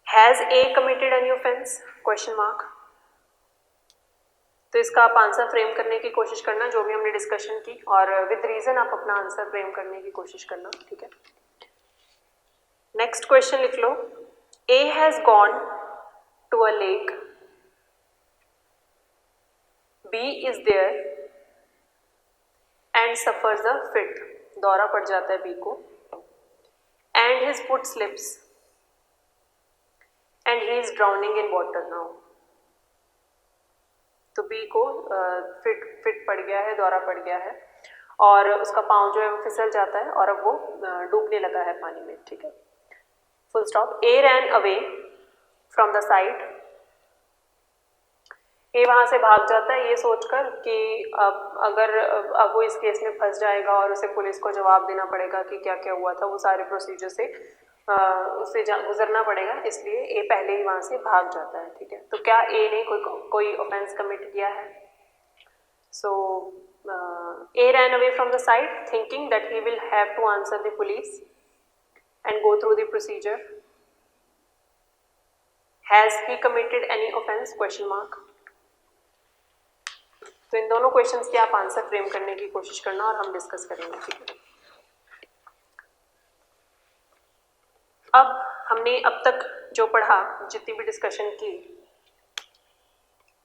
Has A committed any offense? Question mark. तो इसका आप answer frame करने की कोशिश करना जो भी हमने डिस्कशन की, और विद रीजन आप अपना आंसर फ्रेम करने की कोशिश करना, ठीक है। नेक्स्ट क्वेश्चन लिख लो। A has gone to a lake, B is there and suffers a fit, दौरा पड़ जाता है बी को, and his foot slips and he is drowning in water now. तो बी को फिट पड़ गया है, दौरा पड़ गया है और उसका पाँव जो है वो फिसल जाता है और अब वो डूबने लगा है पानी में, ठीक है। Full stop. A ran away from the site. A वहाँ से भाग जाता है ये सोचकर कि अब वो इस केस में फंस जाएगा और उसे पुलिस को जवाब देना पड़ेगा कि क्या क्या हुआ था, वो सारे प्रोसीजर से उससे गुजरना पड़ेगा, इसलिए ए पहले ही वहाँ से भाग जाता है, ठीक है। तो क्या ए ने कोई ऑफेंस कमिट किया है? So A ran away from the site thinking that he will have to answer the police and go through the procedure. Has he committed any offense? Question mark. तो इन दोनों क्वेश्चंस के आप answer frame करने की कोशिश करना और हम डिस्कस करेंगे, ठीक है। अब हमने अब तक जो पढ़ा, जितनी भी डिस्कशन की,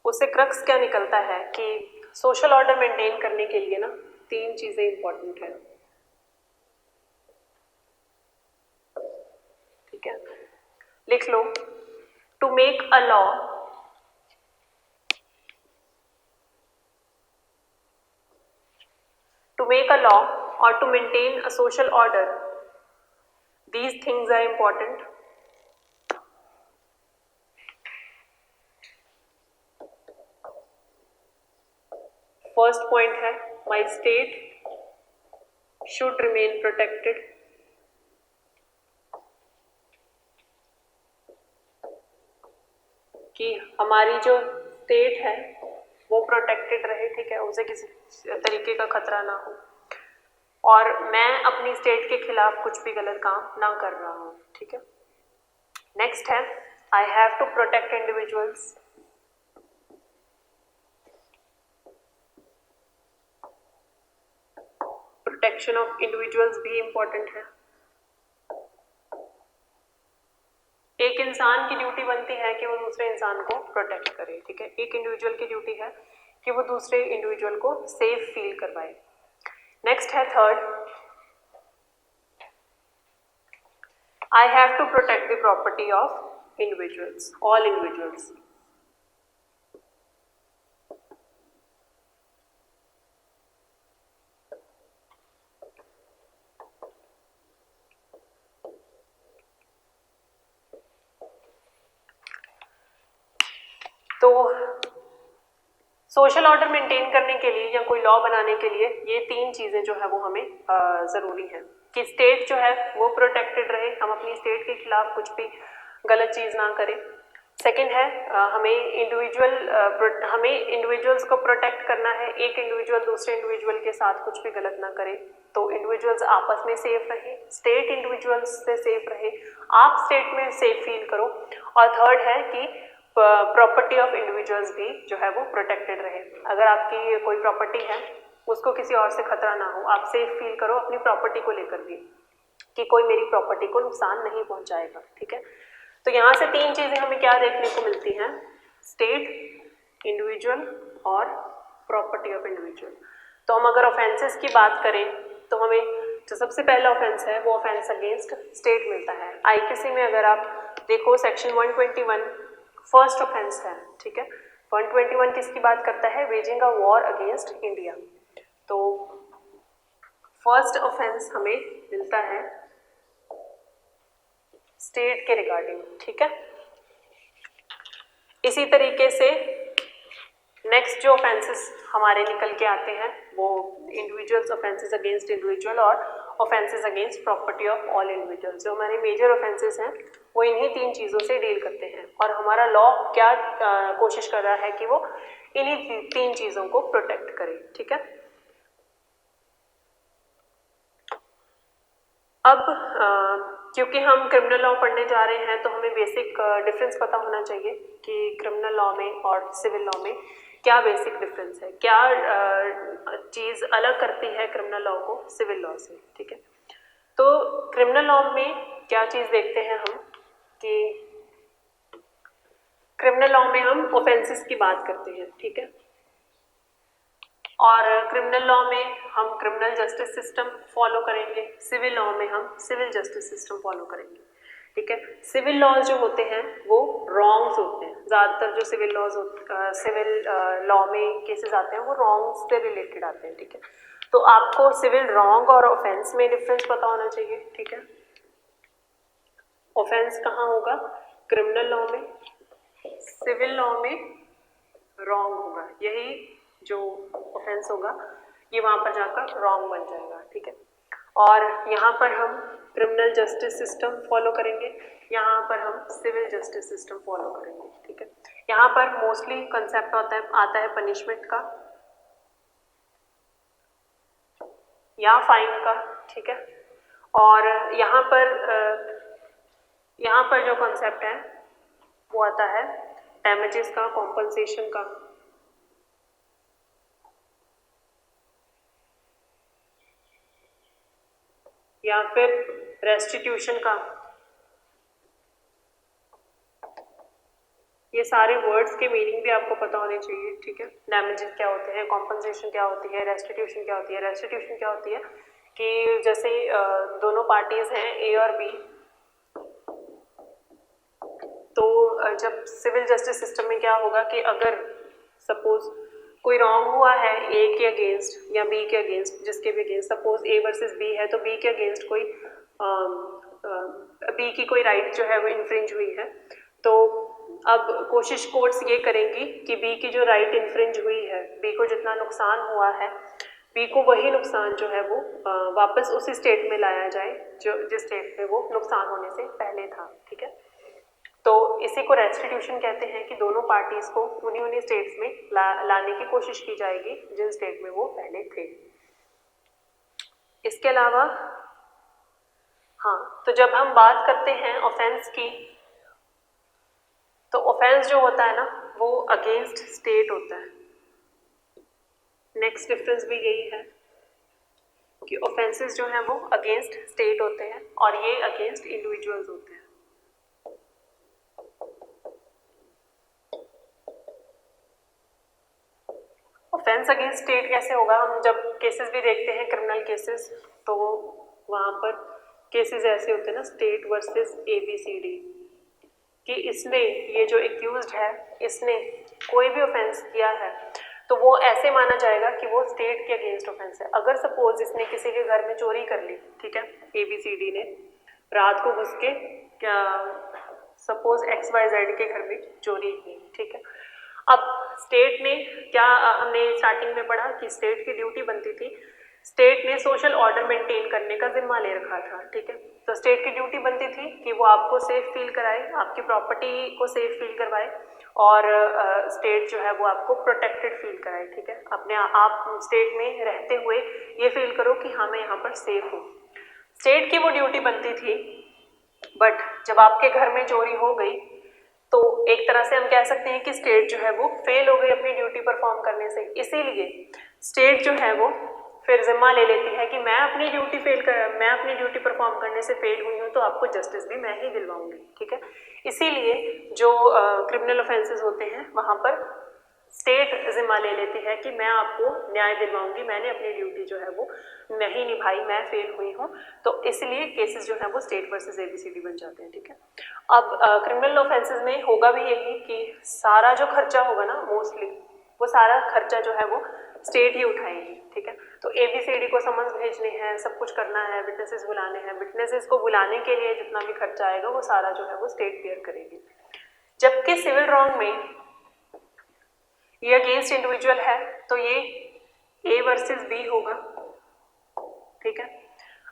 उससे क्रक्स क्या निकलता है कि सोशल ऑर्डर मेंटेन करने के लिए ना 3 चीजें इंपॉर्टेंट है, ठीक है। लिख लो। To make a law, to make a law or to maintain a social order, these things are important. First point है, my state should remain protected. कि हमारी जो स्टेट है वो प्रोटेक्टेड रहे, ठीक है, उसे किसी तरीके का खतरा ना हो और मैं अपनी स्टेट के खिलाफ कुछ भी गलत काम ना कर रहा हूँ, ठीक है। नेक्स्ट है, I have to protect individuals. Protection of individuals भी इंपॉर्टेंट है। एक इंसान की ड्यूटी बनती है कि वो दूसरे इंसान को प्रोटेक्ट करे, ठीक है। एक इंडिविजुअल की ड्यूटी है कि वो दूसरे इंडिविजुअल को सेफ फील करवाए। नेक्स्ट है third, I have to protect the property of individuals, all individuals. तो सोशल ऑर्डर मेंटेन करने के लिए या कोई लॉ बनाने के लिए ये 3 चीज़ें जो है वो हमें ज़रूरी है कि स्टेट जो है वो प्रोटेक्टेड रहे, हम अपनी स्टेट के खिलाफ कुछ भी गलत चीज़ ना करें, सेकंड है हमें इंडिविजुअल्स को प्रोटेक्ट करना है। एक इंडिविजुअल दूसरे इंडिविजुअल के साथ कुछ भी गलत ना करे, तो इंडिविजुअल्स आपस में सेफ रहे, स्टेट इंडिविजुअल्स से सेफ रहे, आप स्टेट में सेफ फील करो। और थर्ड है कि प्रॉपर्टी ऑफ इंडिविजुअल्स भी जो है वो प्रोटेक्टेड रहे। अगर आपकी कोई प्रॉपर्टी है उसको किसी और से खतरा ना हो, आप सेफ फील करो अपनी प्रॉपर्टी को लेकर भी कि कोई मेरी प्रॉपर्टी को नुकसान नहीं पहुंचाएगा। ठीक है, तो यहाँ से तीन चीज़ें हमें क्या देखने को मिलती हैं, स्टेट, इंडिविजुअल और प्रॉपर्टी ऑफ इंडिविजुअल। तो हम अगर ऑफेंसेस की बात करें तो हमें जो सबसे पहला ऑफेंस है वो ऑफेंस अगेंस्ट स्टेट मिलता है। आईपीसी में अगर आप देखो सेक्शन 121 फर्स्ट ऑफेंस है। ठीक है, 121 किसकी बात करता है, waging a war against India. तो फर्स्ट ऑफेंस हमें मिलता है स्टेट के रिगार्डिंग। ठीक है, इसी तरीके से नेक्स्ट जो ऑफेंसेस हमारे निकल के आते हैं वो इंडिविजुअल्स ऑफेंसेस अगेंस्ट इंडिविजुअल और offences against property of all individuals. जो हमारे मेजर ऑफेंसेस हैं वो इन्हीं तीन चीज़ों से डील करते हैं और हमारा लॉ क्या कोशिश कर रहा है कि वो इन्हीं तीन चीज़ों को प्रोटेक्ट करे। ठीक है, अब क्योंकि हम क्रिमिनल लॉ पढ़ने जा रहे हैं तो हमें बेसिक डिफरेंस पता होना चाहिए कि क्रिमिनल लॉ में और सिविल लॉ में क्या बेसिक डिफरेंस है, क्या चीज़ अलग करती है क्रिमिनल लॉ को सिविल लॉ से। ठीक है, तो क्रिमिनल लॉ में क्या चीज़ देखते हैं हम कि क्रिमिनल लॉ में हम ऑफेंसेस की बात करते हैं। ठीक है, और क्रिमिनल लॉ में हम क्रिमिनल जस्टिस सिस्टम फॉलो करेंगे, सिविल लॉ में हम सिविल जस्टिस सिस्टम फॉलो करेंगे। ठीक है, सिविल लॉज जो होते हैं वो रॉन्ग्स होते हैं, ज़्यादातर जो सिविल लॉ में केसेस आते हैं वो रॉन्ग्स से रिलेटेड आते हैं। ठीक है, तो आपको सिविल रॉन्ग और ऑफेंस में डिफरेंस पता होना चाहिए। ठीक है, ऑफेंस कहाँ होगा, क्रिमिनल लॉ में, सिविल लॉ में रॉन्ग होगा, यही जो ऑफेंस होगा ये वहाँ पर जाकर रॉन्ग बन जाएगा। ठीक है, और यहाँ पर हम क्रिमिनल जस्टिस सिस्टम फॉलो करेंगे, यहाँ पर हम सिविल जस्टिस सिस्टम फॉलो करेंगे। ठीक है, यहाँ पर मोस्टली कंसेप्ट आता है पनिशमेंट का या फाइन का। ठीक है, और यहाँ पर जो कॉन्सेप्ट है वो आता है डैमेजेस का, कॉम्पनसेशन का। या फिर रेस्टिट्यूशन का। ये सारे वर्ड्स के मीनिंग भी आपको पता होने चाहिए। ठीक है, डैमेजेस क्या होते हैं, कॉम्पनसेशन क्या होती है, रेस्टिट्यूशन क्या होती है। रेस्टिट्यूशन क्या होती है कि जैसे दोनों पार्टीज हैं ए और बी, तो जब सिविल जस्टिस सिस्टम में क्या होगा कि अगर सपोज कोई रॉन्ग हुआ है ए के अगेंस्ट या बी के अगेंस्ट, जिसके भी against, suppose A versus B है तो बी के अगेंस्ट कोई बी की कोई राइट जो है वो इन्फ्रिंज हुई है, तो अब कोशिश कोर्ट्स ये करेंगी कि बी की जो राइट इन्फ्रिंज हुई है, बी को जितना नुकसान हुआ है, बी को वही नुकसान जो है वो वापस उसी स्टेट में लाया जाए जो जिस स्टेट में वो नुकसान होने से पहले था। ठीक है, तो इसी को रेस्टिट्यूशन कहते हैं कि दोनों पार्टीज को उन्हीं स्टेट्स में लाने की कोशिश की जाएगी जिन स्टेट में वो पहले थे। इसके अलावा हाँ, तो जब हम बात करते हैं ऑफेंस की, तो ऑफेंस जो होता है ना वो अगेंस्ट स्टेट होता है। नेक्स्ट डिफरेंस भी यही है कि ऑफेंसेस जो हैं वो अगेंस्ट स्टेट होते हैं और ये अगेंस्ट इंडिविजुअल्स होते हैं। ऑफेंस अगेंस्ट स्टेट कैसे होगा, हम जब केसेस भी देखते हैं क्रिमिनल केसेस, तो वहाँ पर केसेस ऐसे होते हैं ना, स्टेट वर्सेस ABCD, कि इसने, ये जो एक्यूज्ड है, इसने कोई भी ऑफेंस किया है तो वो ऐसे माना जाएगा कि वो स्टेट के अगेंस्ट ऑफेंस है। अगर सपोज इसने किसी के घर में चोरी कर ली, ठीक है, ABCD ने रात को घुस के क्या सपोज XYZ के घर में चोरी की, ठीक है, अब स्टेट ने क्या, हमने स्टार्टिंग में पढ़ा कि स्टेट की ड्यूटी बनती थी, स्टेट ने सोशल ऑर्डर मेंटेन करने का जिम्मा ले रखा था। ठीक है, तो स्टेट की ड्यूटी बनती थी कि वो आपको सेफ फील कराए, आपकी प्रॉपर्टी को सेफ फील करवाए और स्टेट जो है वो आपको प्रोटेक्टेड फील कराए, ठीक है। अपने आप स्टेट में रहते हुए ये फील करो कि हाँ मैं यहाँ पर सेफ हूँ। स्टेट की वो ड्यूटी बनती थी। बट जब आपके घर में चोरी हो गई तो एक तरह से हम कह सकते हैं कि स्टेट जो है वो फेल हो गई अपनी ड्यूटी परफॉर्म करने से। इसीलिए स्टेट जो है वो फिर जिम्मा ले लेती है कि मैं अपनी ड्यूटी परफॉर्म करने से फेल हुई हूँ तो आपको जस्टिस भी मैं ही दिलवाऊंगी, ठीक है। इसीलिए जो क्रिमिनल ऑफेंसेस होते हैं वहाँ पर स्टेट जिम्मा ले लेती है कि मैं आपको न्याय दिलवाऊंगी, मैंने अपनी ड्यूटी जो है वो नहीं निभाई, मैं फेल हुई हूँ। तो इसलिए केसेस जो है वो स्टेट वर्सेस एबीसीडी बन जाते हैं, ठीक है। अब क्रिमिनल ऑफेंसेस में होगा भी यही कि सारा जो खर्चा होगा ना, मोस्टली वो सारा खर्चा जो है वो स्टेट ही उठाएगी, ठीक है। तो एबीसीडी को समन्स भेजने हैं, सब कुछ करना है, विटनेसेस बुलाने हैं, विटनेसेस को बुलाने के लिए जितना भी खर्चा आएगा वो सारा जो है वो स्टेट बेयर करेगी। जबकि सिविल रॉन्ग में ये अगेंस्ट इंडिविजुअल है तो ये ए वर्सेस बी होगा, ठीक है।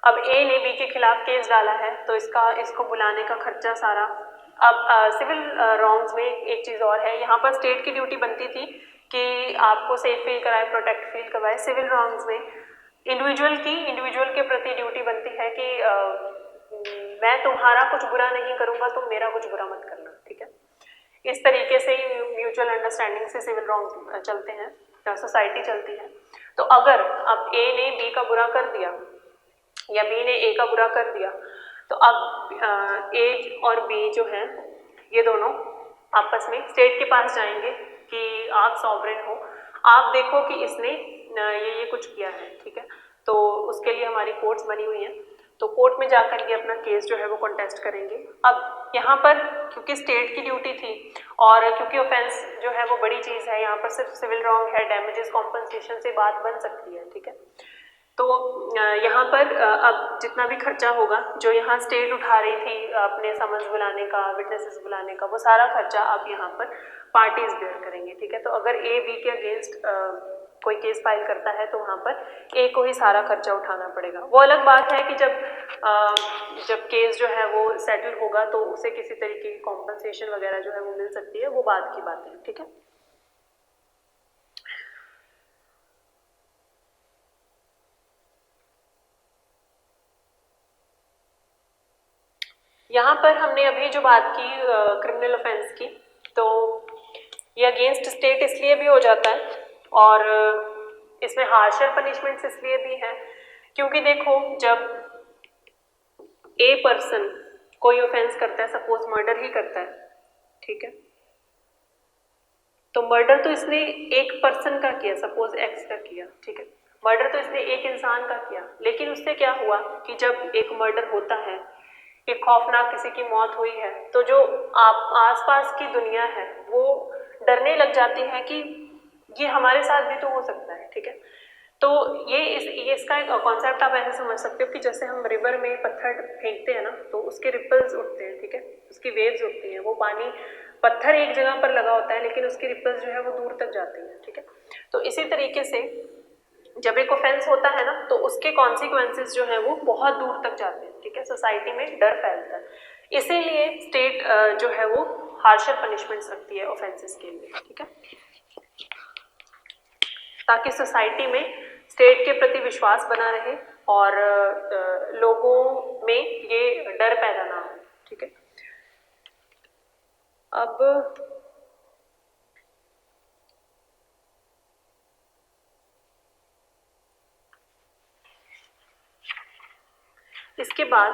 अब ए ने बी के खिलाफ केस डाला है तो इसको बुलाने का खर्चा सारा। अब सिविल रॉन्ग्स में एक चीज़ और है, यहाँ पर स्टेट की ड्यूटी बनती थी कि आपको सेफ फील कराए, प्रोटेक्ट फील करवाए। सिविल रॉन्ग्स में इंडिविजुअल के प्रति ड्यूटी बनती है कि मैं तुम्हारा कुछ बुरा नहीं करूँगा, तुम मेरा कुछ बुरा मत करना, ठीक है। इस तरीके से म्यूचुअल अंडरस्टैंडिंग से सिविल रॉन्ग्स चलते हैं, सोसाइटी चलती है। तो अगर अब ए ने बी का बुरा कर दिया या बी ने ए का बुरा कर दिया तो अब ए और बी जो है ये दोनों आपस में स्टेट के पास जाएंगे कि आप सॉवरेन हो, आप देखो कि इसने ये कुछ किया है, ठीक है। तो उसके लिए हमारी कोर्ट्स बनी हुई हैं, तो कोर्ट में जाकर के अपना केस जो है वो कॉन्टेस्ट करेंगे। अब यहाँ पर क्योंकि स्टेट की ड्यूटी थी और क्योंकि ऑफेंस जो है वो बड़ी चीज़ है, यहाँ पर सिर्फ सिविल रॉन्ग है, डैमेजेस कॉम्पनसेशन से बात बन सकती है, ठीक है। तो यहाँ पर अब जितना भी खर्चा होगा जो यहाँ स्टेट उठा रही थी अपने समन्स बुलाने का, विटनेसेस बुलाने का, वो सारा खर्चा अब यहाँ पर पार्टीज बेयर करेंगे, ठीक है। तो अगर ए बी के अगेंस्ट कोई केस फाइल करता है तो वहाँ पर ए को ही सारा खर्चा उठाना पड़ेगा। वो अलग बात है कि जब केस जो है वो सेटल होगा तो उसे किसी तरीके की कॉम्पनसेशन वगैरह जो है वो मिल सकती है, वो बात की बात है, ठीक है। यहाँ पर हमने अभी जो बात की क्रिमिनल ऑफेंस की, तो ये अगेंस्ट स्टेट इसलिए भी हो जाता है और इसमें हार्शर पनिशमेंट्स इसलिए भी हैं क्योंकि देखो जब ए पर्सन कोई ऑफेंस करता है, सपोज मर्डर ही करता है, ठीक है, तो मर्डर तो इसने एक पर्सन का किया, सपोज एक्स का किया, ठीक है। मर्डर तो इसने एक इंसान का किया, लेकिन उससे क्या हुआ कि जब एक मर्डर होता है, एक खौफनाक किसी की मौत हुई है, तो जो आसपास की दुनिया है वो डरने लग जाती है कि ये हमारे साथ भी तो हो सकता है, ठीक है। तो ये इसका एक कॉन्सेप्ट आप ऐसे समझ सकते हो कि जैसे हम रिवर में पत्थर फेंकते हैं ना, तो उसके रिपल्स उठते हैं, ठीक है, उसकी वेव्स उठती हैं, वो पानी पत्थर एक जगह पर लगा होता है लेकिन उसकी रिपल्स जो है वो दूर तक जाती हैं, ठीक है। तो इसी तरीके से जब एक ऑफेंस होता है ना तो उसके कॉन्सिक्वेंसेस जो है वो बहुत दूर तक जाते हैं, ठीक है, सोसाइटी में डर फैलता है। इसीलिए स्टेट जो है वो हार्शर पनिशमेंट्स रखती है ऑफेंसेस के लिए, ठीक है, ताकि सोसाइटी में स्टेट के प्रति विश्वास बना रहे और लोगों में ये डर पैदा ना हो, ठीक है। अब इसके बाद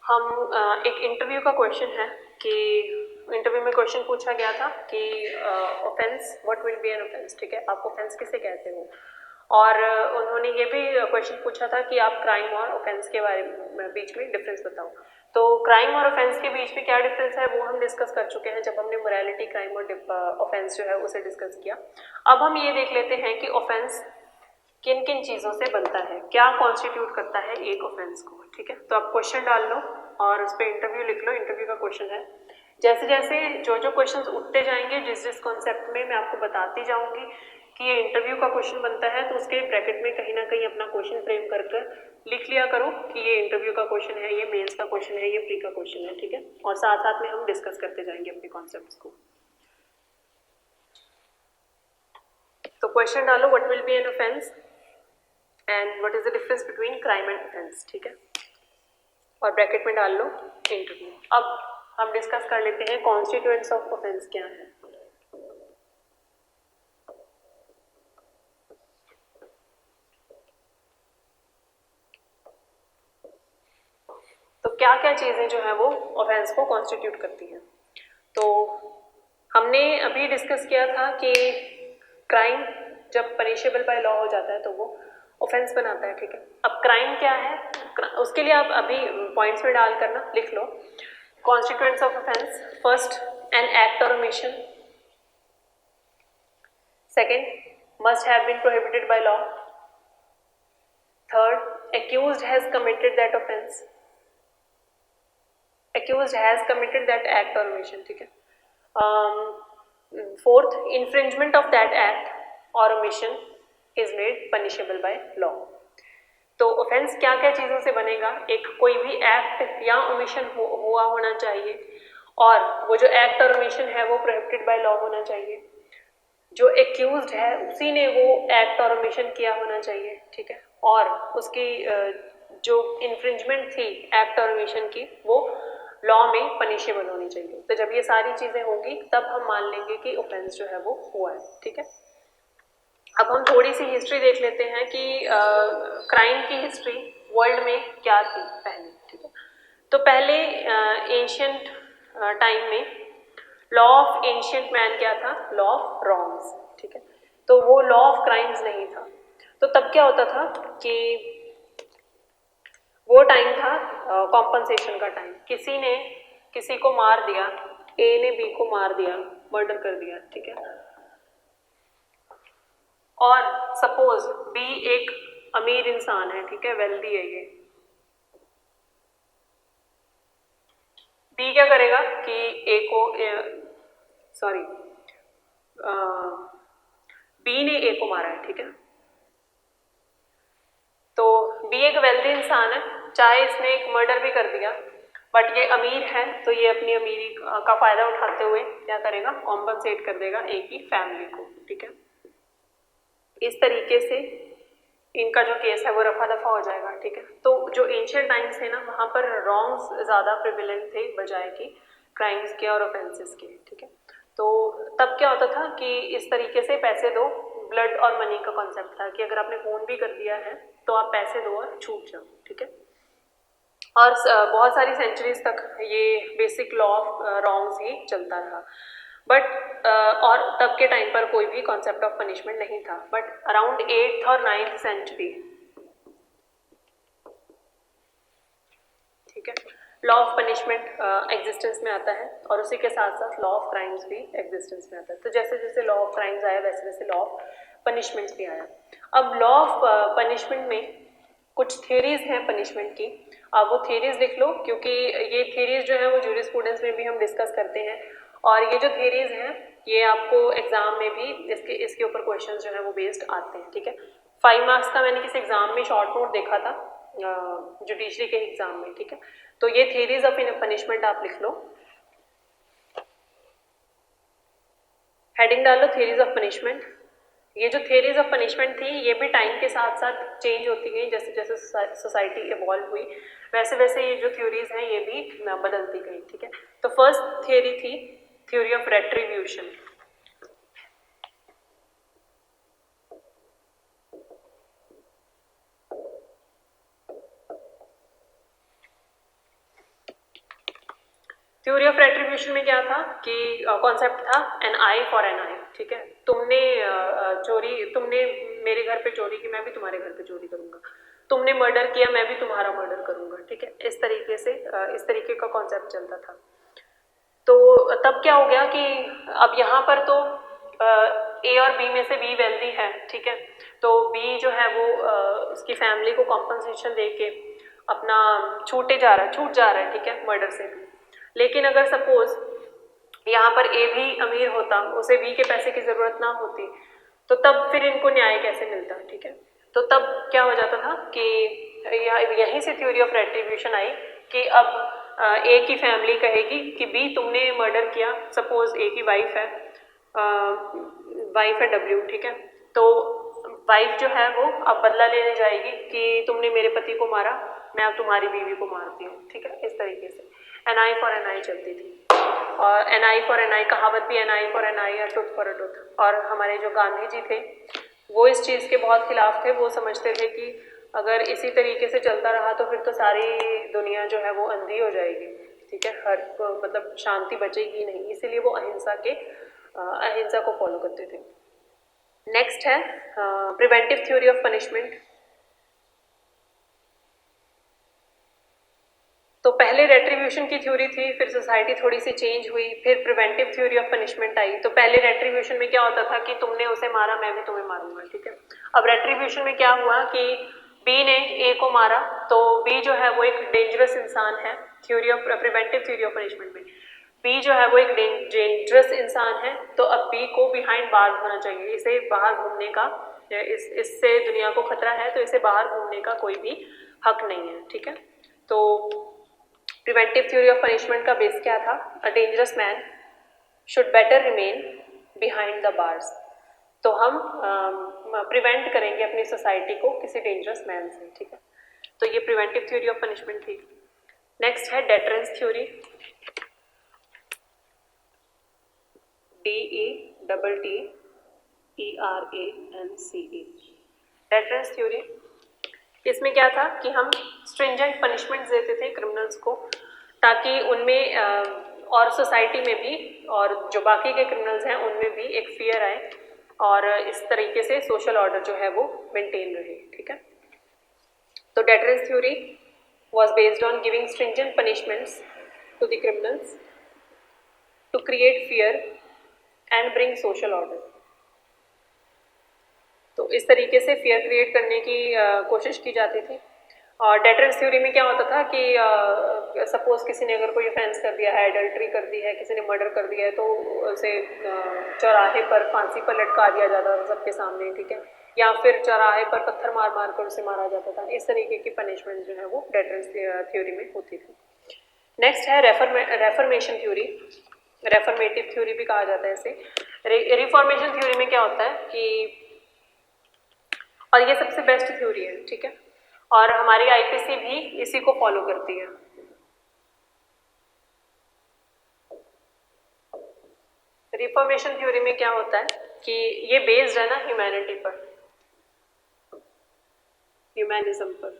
हम एक इंटरव्यू का क्वेश्चन है कि इंटरव्यू में क्वेश्चन पूछा गया था कि offence, what will be an offence, ठीक है, आप ऑफेंस किसे कहते हो। और उन्होंने ये भी क्वेश्चन पूछा था कि आप क्राइम और ऑफेंस के बारे में बीच में डिफरेंस बताओ। तो क्राइम और ऑफेंस के बीच में क्या डिफरेंस है वो हम डिस्कस कर चुके हैं जब हमने मोरालिटी, क्राइम और ऑफेंस जो है उसे डिस्कस किया। अब हम ये देख लेते हैं कि ऑफेंस किन किन चीज़ों से बनता है, क्या कॉन्स्टिट्यूट करता है एक ऑफेंस को, ठीक है। तो आप क्वेश्चन डाल लो और उस पर इंटरव्यू लिख लो, इंटरव्यू का क्वेश्चन है। जैसे जैसे जो क्वेश्चंस उठते जाएंगे, जिस जिस कॉन्सेप्ट में मैं आपको बताती जाऊंगी कि ये इंटरव्यू का क्वेश्चन बनता है, तो उसके ब्रैकेट में कहीं ना कहीं अपना क्वेश्चन फ्रेम कर लिख लिया करो कि ये इंटरव्यू का क्वेश्चन है, ये मेंस का क्वेश्चन है, ये प्री का क्वेश्चन है, ठीक है। और साथ साथ में हम डिस्कस करते जाएंगे अपने कॉन्सेप्ट्स को। तो क्वेश्चन डालो, what will be an offence and what is the difference between crime and offence, ठीक है। और ब्रैकेट में डाल लो इंटरव्यू। अब हम डिस्कस कर लेते हैं कॉन्स्टिट्यूएंट्स ऑफ ऑफेंस क्या है। तो क्या क्या चीजें जो है वो ऑफेंस को कॉन्स्टिट्यूट करती हैं। तो हमने अभी डिस्कस किया था कि क्राइम जब पनिशेबल बाय लॉ हो जाता है तो वो ऑफेंस बनाता है, ठीक है। अब क्राइम क्या है, उसके लिए आप अभी पॉइंट्स में डाल करना लिख लो। Constituents of offence, first an act और omission, second must have been prohibited by law, third accused has committed that offence, accused has committed that act or omission, ठीक है। Fourth, infringement of that act or omission is made punishable by law। तो offence क्या क्या चीज़ों से बनेगा, एक कोई भी एक्ट या ओमिशन हुआ होना चाहिए, और वो जो एक्ट और ओमिशन है वो प्रोहिबिटेड बाय लॉ होना चाहिए, जो एक्यूज्ड है उसी ने वो एक्ट और ओमिशन किया होना चाहिए, ठीक है। और उसकी जो इन्फ्रिंजमेंट थी एक्ट और ओमिशन की वो लॉ में पनिशेबल होनी चाहिए। तो जब ये सारी चीजें होंगी तब हम मान लेंगे कि ऑफेंस जो है वो हुआ है, ठीक है। अब हम थोड़ी सी हिस्ट्री देख लेते हैं कि क्राइम की हिस्ट्री वर्ल्ड में क्या थी पहले, ठीक है। तो पहले एंशियंट टाइम में लॉ ऑफ एंशियंट मैन क्या था, लॉ ऑफ रॉन्ग्स, ठीक है। तो वो लॉ ऑफ क्राइम्स नहीं था। तो तब क्या होता था कि वो टाइम था कॉम्पनसेशन का टाइम। किसी ने किसी को मार दिया, ए ने बी को मार दिया, मर्डर कर दिया, ठीक है। और सपोज बी एक अमीर इंसान है, ठीक है, वेल्दी है ये। बी क्या करेगा कि ए को बी ने ए को मारा है, ठीक है। तो बी एक वेल्दी इंसान है, चाहे इसने एक मर्डर भी कर दिया, बट ये अमीर है, तो ये अपनी अमीरी का फायदा उठाते हुए क्या करेगा, कॉम्पनसेट कर देगा ए की फैमिली को, ठीक है। इस तरीके से इनका जो केस है वो रफा दफा हो जाएगा, ठीक है। तो जो एंशिएंट टाइम्स थे ना, वहाँ पर रॉन्ग्स ज़्यादा प्रिविलेंट थे बजाय कि क्राइम्स के और ऑफेंसेस के, ठीक है। तो तब क्या होता था कि इस तरीके से पैसे दो, ब्लड और मनी का कॉन्सेप्ट था कि अगर आपने खून भी कर दिया है तो आप पैसे दो और छूट जाओ, ठीक है। और बहुत सारी सेंचुरीज तक ये बेसिक लॉ ऑफ रॉन्ग्स ही चलता रहा। बट और तब के टाइम पर कोई भी कॉन्सेप्ट ऑफ पनिशमेंट नहीं था। बट अराउंड 8th और 9th सेंचुरी, ठीक है, लॉ ऑफ पनिशमेंट एग्जिस्टेंस में आता है, और उसी के साथ साथ लॉ ऑफ क्राइम्स भी एग्जिस्टेंस में आता है। तो जैसे जैसे लॉ ऑफ क्राइम्स आया वैसे वैसे लॉ ऑफ पनिशमेंट्स भी आया। अब लॉ ऑफ पनिशमेंट में कुछ थ्योरीज हैं पनिशमेंट की, अब वो थ्योरीज लिख लो, क्योंकि ये थ्योरीज जो है वो जूरिस्प्रूडेंस में भी हम डिस्कस करते हैं, और ये जो थ्योरीज हैं ये आपको एग्जाम में भी इसके ऊपर क्वेश्चंस जो है वो बेस्ड आते हैं, ठीक है। 5 मार्क्स का मैंने किसी एग्जाम में शॉर्ट नोट देखा था जुडिशरी के एग्जाम में, ठीक है। तो ये थ्योरीज ऑफ पनिशमेंट आप लिख लो, हेडिंग डाल लो थ्योरीज ऑफ पनिशमेंट। ये जो थ्योरीज ऑफ पनिशमेंट थी ये भी टाइम के साथ साथ चेंज होती गई, जैसे जैसे सोसाइटी इवॉल्व हुई वैसे वैसे ये जो थ्योरीज हैं ये भी बदलती गई, ठीक है। तो फर्स्ट थ्योरी थी theory of retribution. Theory of retribution में क्या था कि कॉन्सेप्ट था एन आई फॉर एन आई, ठीक है। तुमने तुमने मेरे घर पे चोरी की, मैं भी तुम्हारे घर पे चोरी करूंगा, तुमने मर्डर किया, मैं भी तुम्हारा मर्डर करूंगा, ठीक है। इस तरीके से इस तरीके का कॉन्सेप्ट चलता था। तो तब क्या हो गया कि अब यहाँ पर तो ए और बी में से बी वेल्दी है, ठीक है। तो बी जो है वो उसकी फैमिली को कॉम्पनसेशन दे के अपना छूट जा रहा है, ठीक है, मर्डर से भी। लेकिन अगर सपोज यहाँ पर ए भी अमीर होता, उसे बी के पैसे की ज़रूरत ना होती, तो तब फिर इनको न्याय कैसे मिलता, ठीक है। तो तब क्या हो जाता था कि यहीं से थ्योरी ऑफ रेट्रीब्यूशन आई कि अब ए की फैमिली कहेगी कि बी तुमने मर्डर किया, सपोज ए की वाइफ है डब्ल्यू, ठीक है। तो वाइफ जो है वो अब बदला लेने जाएगी कि तुमने मेरे पति को मारा, मैं अब तुम्हारी बीवी को मारती हूँ, ठीक है। इस तरीके से an eye for an eye चलती थी, और an eye for an eye कहावत भी an eye for an eye, tooth for a tooth. और हमारे जो गांधी जी थे वो इस चीज़ के बहुत खिलाफ थे। वो समझते थे कि अगर इसी तरीके से चलता रहा तो फिर तो सारी दुनिया जो है वो अंधी हो जाएगी, ठीक है, मतलब शांति बचेगी नहीं, इसीलिए वो अहिंसा को फॉलो करते थे। नेक्स्ट है प्रिवेंटिव थ्योरी ऑफ पनिशमेंट। तो पहले रेट्रीब्यूशन की थ्योरी थी, फिर सोसाइटी थोड़ी सी चेंज हुई, फिर प्रिवेंटिव थ्योरी ऑफ पनिशमेंट आई। तो पहले रेट्रीब्यूशन में क्या होता था कि तुमने उसे मारा, मैं भी तुम्हें मारूंगा, ठीक है। अब रेट्रीब्यूशन में क्या हुआ कि बी ने ए को मारा, तो बी जो है वो एक डेंजरस इंसान है। Theory of preventive theory of punishment में बी जो है वो एक डेंजरस इंसान है, तो अब बी को बिहाइंड बार्स होना चाहिए। इसे बाहर घूमने का, इससे दुनिया को खतरा है, तो इसे बाहर घूमने का कोई भी हक नहीं है, ठीक है। तो प्रिवेंटिव थ्योरी ऑफ पनिशमेंट का बेस क्या था? A dangerous man should better remain behind the bars. तो हम प्रिवेंट करेंगे अपनी सोसाइटी को किसी डेंजरस मैन से, ठीक है। तो ये प्रिवेंटिव थ्योरी ऑफ पनिशमेंट थी। नेक्स्ट है deterrence theory, DETTERANCE। Deterrence theory, इसमें क्या था कि हम स्ट्रिंजेंट पनिशमेंट देते थे क्रिमिनल्स को, ताकि उनमें और सोसाइटी में भी, और जो बाकी के क्रिमिनल्स हैं उनमें भी एक फियर आए, और इस तरीके से सोशल ऑर्डर जो है वो मेंटेन रहे, ठीक है। तो deterrence theory was based on giving stringent punishments to the criminals to create fear and bring social order। तो इस तरीके से फियर क्रिएट करने की कोशिश की जाती थी। और डेटरेंस थ्योरी में क्या होता था कि सपोज किसी ने अगर कोई ऑफेंस कर दिया है, एडल्ट्री कर दी है, किसी ने मर्डर कर दिया है, तो उसे चौराहे पर फांसी पर लटका दिया जाता था सबके सामने, ठीक है, या फिर चौराहे पर पत्थर मार मार कर उसे मारा जाता था। इस तरीके की पनिशमेंट जो है वो डेटरेंस थ्योरी में होती थी। नेक्स्ट है रेफर्मेशन थ्योरी, रेफर्मेटिव थ्योरी भी कहा जाता है इसे। रिफॉर्मेशन थ्योरी में क्या होता है कि, और ये सबसे बेस्ट थ्योरी है, ठीक है, और हमारी आईपीसी भी इसी को फॉलो करती है। रिफॉर्मेशन थ्योरी में क्या होता है कि ये बेस्ड है ना ह्यूमैनिटी पर, ह्यूमैनिज्म पर।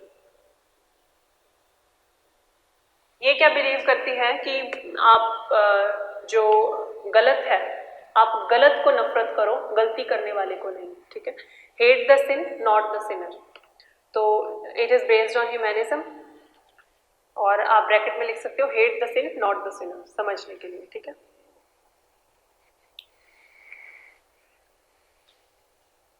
ये क्या बिलीव करती है कि आप जो गलत है, आप गलत को नफरत करो, गलती करने वाले को नहीं, ठीक है। Hate the sin not the sinner. तो it is based on humanism, और आप ब्रैकेट में लिख सकते हो hate the sin not the sinner, समझने के लिए, ठीक है।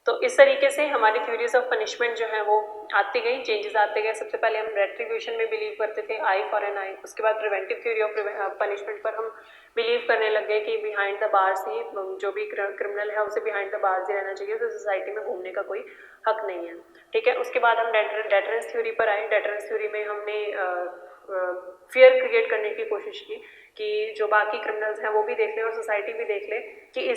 तो इस तरीके से हमारी थ्योरीज ऑफ पनिशमेंट जो है वो आती गई, चेंजेस आते गए। सबसे पहले हम रेट्रीब्यूशन में बिलीव करते थे, आई फॉर एन आई। उसके बाद प्रिवेंटिव थ्योरी ऑफ पनिशमेंट पर हम बिलीव करने लग गए कि बिहाइंड द बार्स ही जो भी क्रिमिनल है उसे बिहाइंड द बार्स ही रहना चाहिए, तो सोसाइटी में घूमने का कोई हक नहीं है, ठीक है। उसके बाद हम डेटरेंस थ्योरी पर आए। डेटरेंस थ्योरी में हमने फियर क्रिएट करने की कोशिश की कि जो बाकी क्रिमिनल्स हैं वो भी देख लें और सोसाइटी भी देख ले कि ये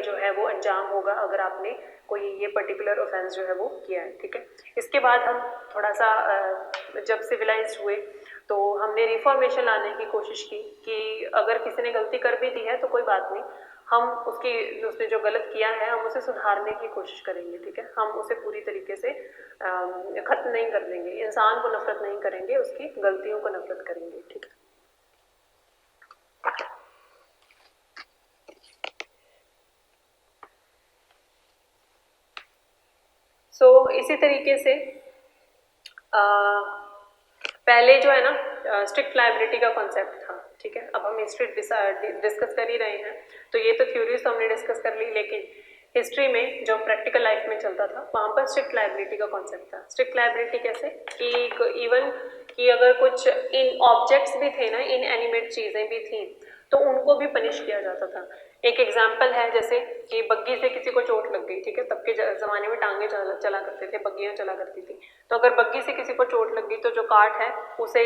जो है वो अंजाम होगा अगर आपने कोई ये पर्टिकुलर ऑफेंस जो है वो किया है, ठीक है। इसके बाद हम थोड़ा सा जब सिविलाइज्ड हुए तो हमने रिफॉर्मेशन लाने की कोशिश की कि अगर किसी ने गलती कर भी दी है तो कोई बात नहीं, हम उसने जो गलत किया है हम उसे सुधारने की कोशिश करेंगे, ठीक है। हम उसे पूरी तरीके से खत्म नहीं कर देंगे, इंसान को नफरत नहीं करेंगे, उसकी गलतियों को नफरत करेंगे, ठीक है। इसी तरीके से पहले जो है ना स्ट्रिक्ट लायबिलिटी का कॉन्सेप्ट था, ठीक है। अब हम हिस्ट्री डिस्कस कर ही रहे हैं, तो ये तो थ्योरीज तो हमने डिस्कस कर ली, लेकिन हिस्ट्री में जो प्रैक्टिकल लाइफ में चलता था वहाँ पर स्ट्रिक्ट लायबिलिटी का कॉन्सेप्ट था। स्ट्रिक्ट लायबिलिटी कैसे कि इवन कि अगर कुछ इन ऑब्जेक्ट्स भी थे ना, इन एनिमेट चीज़ें भी थी, तो उनको भी पनिश किया जाता था। एक एग्जाम्पल है जैसे कि बग्गी से किसी को चोट लग गई, ठीक है, तब के ज़माने में टांगे चला करते थे, बग्गियाँ चला करती थी, तो अगर बग्गी से किसी को चोट लग गई तो जो काट है उसे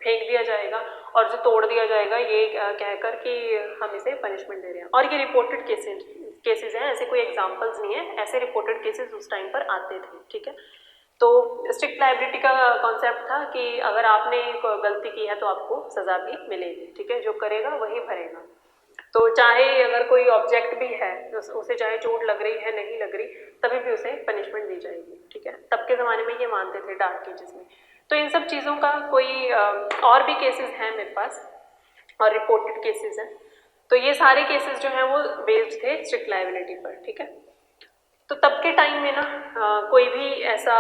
फेंक दिया जाएगा और जो तोड़ दिया जाएगा ये कहकर कि हम इसे पनिशमेंट दे रहे हैं। और ये रिपोर्टेड केसेस हैं, ऐसे कोई एग्जाम्पल्स नहीं है, ऐसे रिपोर्टेड केसेस उस टाइम पर आते थे, ठीक है। तो स्ट्रिक्ट लाइबिलिटी का कॉन्सेप्ट था कि अगर आपने गलती की है तो आपको सज़ा भी मिलेगी, ठीक है, जो करेगा वही भरेगा। तो चाहे अगर कोई ऑब्जेक्ट भी है उसे चाहे चोट लग रही है नहीं लग रही, तभी भी उसे पनिशमेंट दी जाएगी, ठीक है। तब के ज़माने में ये मानते थे डार्क एजेस में। तो इन सब चीज़ों का कोई और भी केसेस हैं मेरे पास और रिपोर्टेड केसेस हैं। तो ये सारे केसेस जो हैं वो बेस्ड थे स्ट्रिक्ट लाइबिलिटी पर, ठीक है। तो तब के टाइम में ना कोई भी ऐसा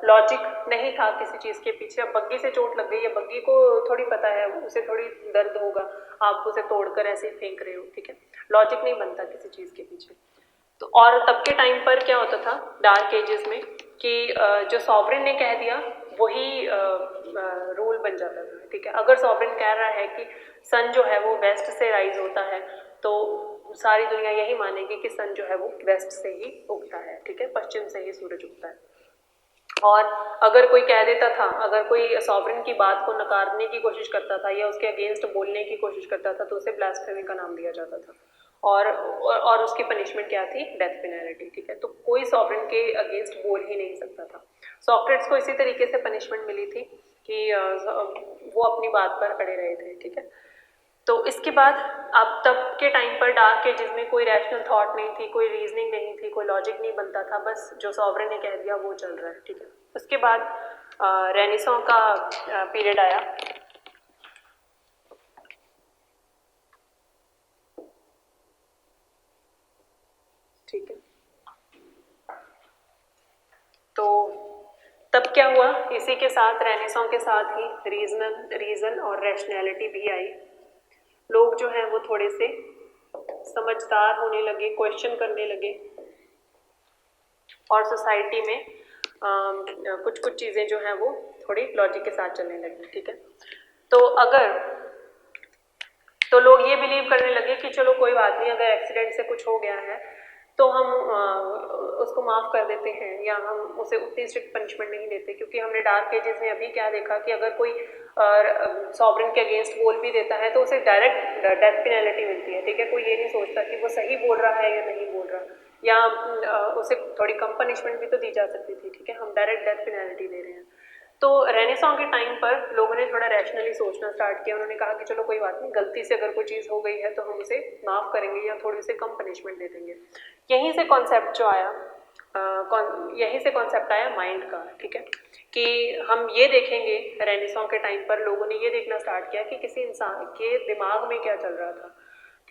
लॉजिक नहीं था किसी चीज़ के पीछे। अब बग्गी से चोट लग गई है, बग्गी को थोड़ी पता है, उसे थोड़ी दर्द होगा, आप उसे तोड़कर ऐसे ही फेंक रहे हो, ठीक है, लॉजिक नहीं बनता किसी चीज़ के पीछे। तो और तब के टाइम पर क्या होता था डार्क एजेस में कि जो सॉवरेन ने कह दिया वही रूल बन जाता था, ठीक है। अगर सॉवरेन कह रहा है कि सन जो है वो वेस्ट से राइज होता है तो सारी दुनिया यही मानेगी कि सन जो है वो वेस्ट से ही उगता है, ठीक है, पश्चिम से ही सूरज उगता है। और अगर कोई कह देता था, अगर कोई सॉवरेन की बात को नकारने की कोशिश करता था या उसके अगेंस्ट बोलने की कोशिश करता था तो उसे ब्लास्फेमी का नाम दिया जाता था और उसकी पनिशमेंट क्या थी, डेथ पेनल्टी, ठीक है। तो कोई सॉवरेन के अगेंस्ट बोल ही नहीं सकता था। सोक्रेटिस को इसी तरीके से पनिशमेंट मिली थी कि वो अपनी बात पर अड़े रहे थे, ठीक है। तो इसके बाद अब तब के टाइम पर डार्क एजेस में कोई रैशनल थॉट नहीं थी, कोई रीजनिंग नहीं थी, कोई लॉजिक नहीं बनता था, बस जो सॉवरेन ने कह दिया वो चल रहा है, ठीक है। उसके बाद रेनेसां का पीरियड आया। ठीक है, तो तब क्या हुआ, इसी के साथ रेनेसां के साथ ही रीजन और रैशनैलिटी भी आई। लोग जो हैं वो थोड़े से समझदार होने लगे, क्वेश्चन करने लगे और सोसाइटी में कुछ कुछ चीज़ें जो हैं वो थोड़ी लॉजिक के साथ चलने लगी, ठीक है। तो लोग ये बिलीव करने लगे कि चलो कोई बात नहीं, अगर एक्सीडेंट से कुछ हो गया है तो हम उसको माफ़ कर देते हैं या हम उसे उतनी स्ट्रिक्ट पनिशमेंट नहीं देते, क्योंकि हमने डार्क एजेस में अभी क्या देखा कि अगर कोई सॉवरेन के अगेंस्ट बोल भी देता है तो उसे डायरेक्ट डेथ पेनल्टी मिलती है, ठीक है। कोई ये नहीं सोचता कि वो सही बोल रहा है या नहीं बोल रहा, या उसे थोड़ी कम पनिशमेंट भी तो दी जा सकती थी, ठीक है, हम डायरेक्ट डेथ पेनल्टी दे रहे हैं। तो रेनेसां के टाइम पर लोगों ने थोड़ा रैशनली सोचना स्टार्ट किया। उन्होंने कहा कि चलो कोई बात नहीं, गलती से अगर कोई चीज़ हो गई है तो हम उसे माफ़ करेंगे या थोड़ी उसे कम पनिशमेंट दे देंगे। यहीं से कॉन्सेप्ट जो आया, यहीं से कॉन्सेप्ट आया माइंड का, ठीक है, कि हम ये देखेंगे रेनेसां के टाइम पर लोगों ने ये देखना स्टार्ट किया कि किसी इंसान के दिमाग में क्या चल रहा था,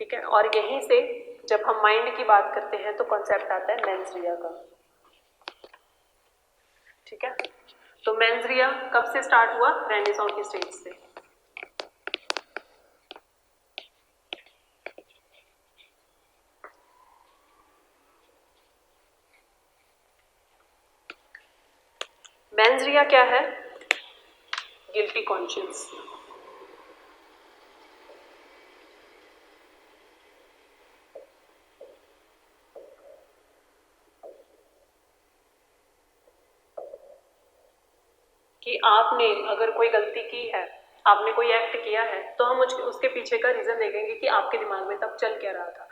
ठीक है। और यहीं से जब हम माइंड की बात करते हैं तो कॉन्सेप्ट आता है मेंस रिया का, ठीक है। तो मेंस रिया कब से स्टार्ट हुआ, रेनेसां की स्टेज से। मेंस रिया क्या है, गिल्टी कॉन्शियंस। कि आपने अगर कोई गलती की है, आपने कोई एक्ट किया है, तो हम उसके पीछे का रीज़न देखेंगे कि आपके दिमाग में तब चल क्या रहा था।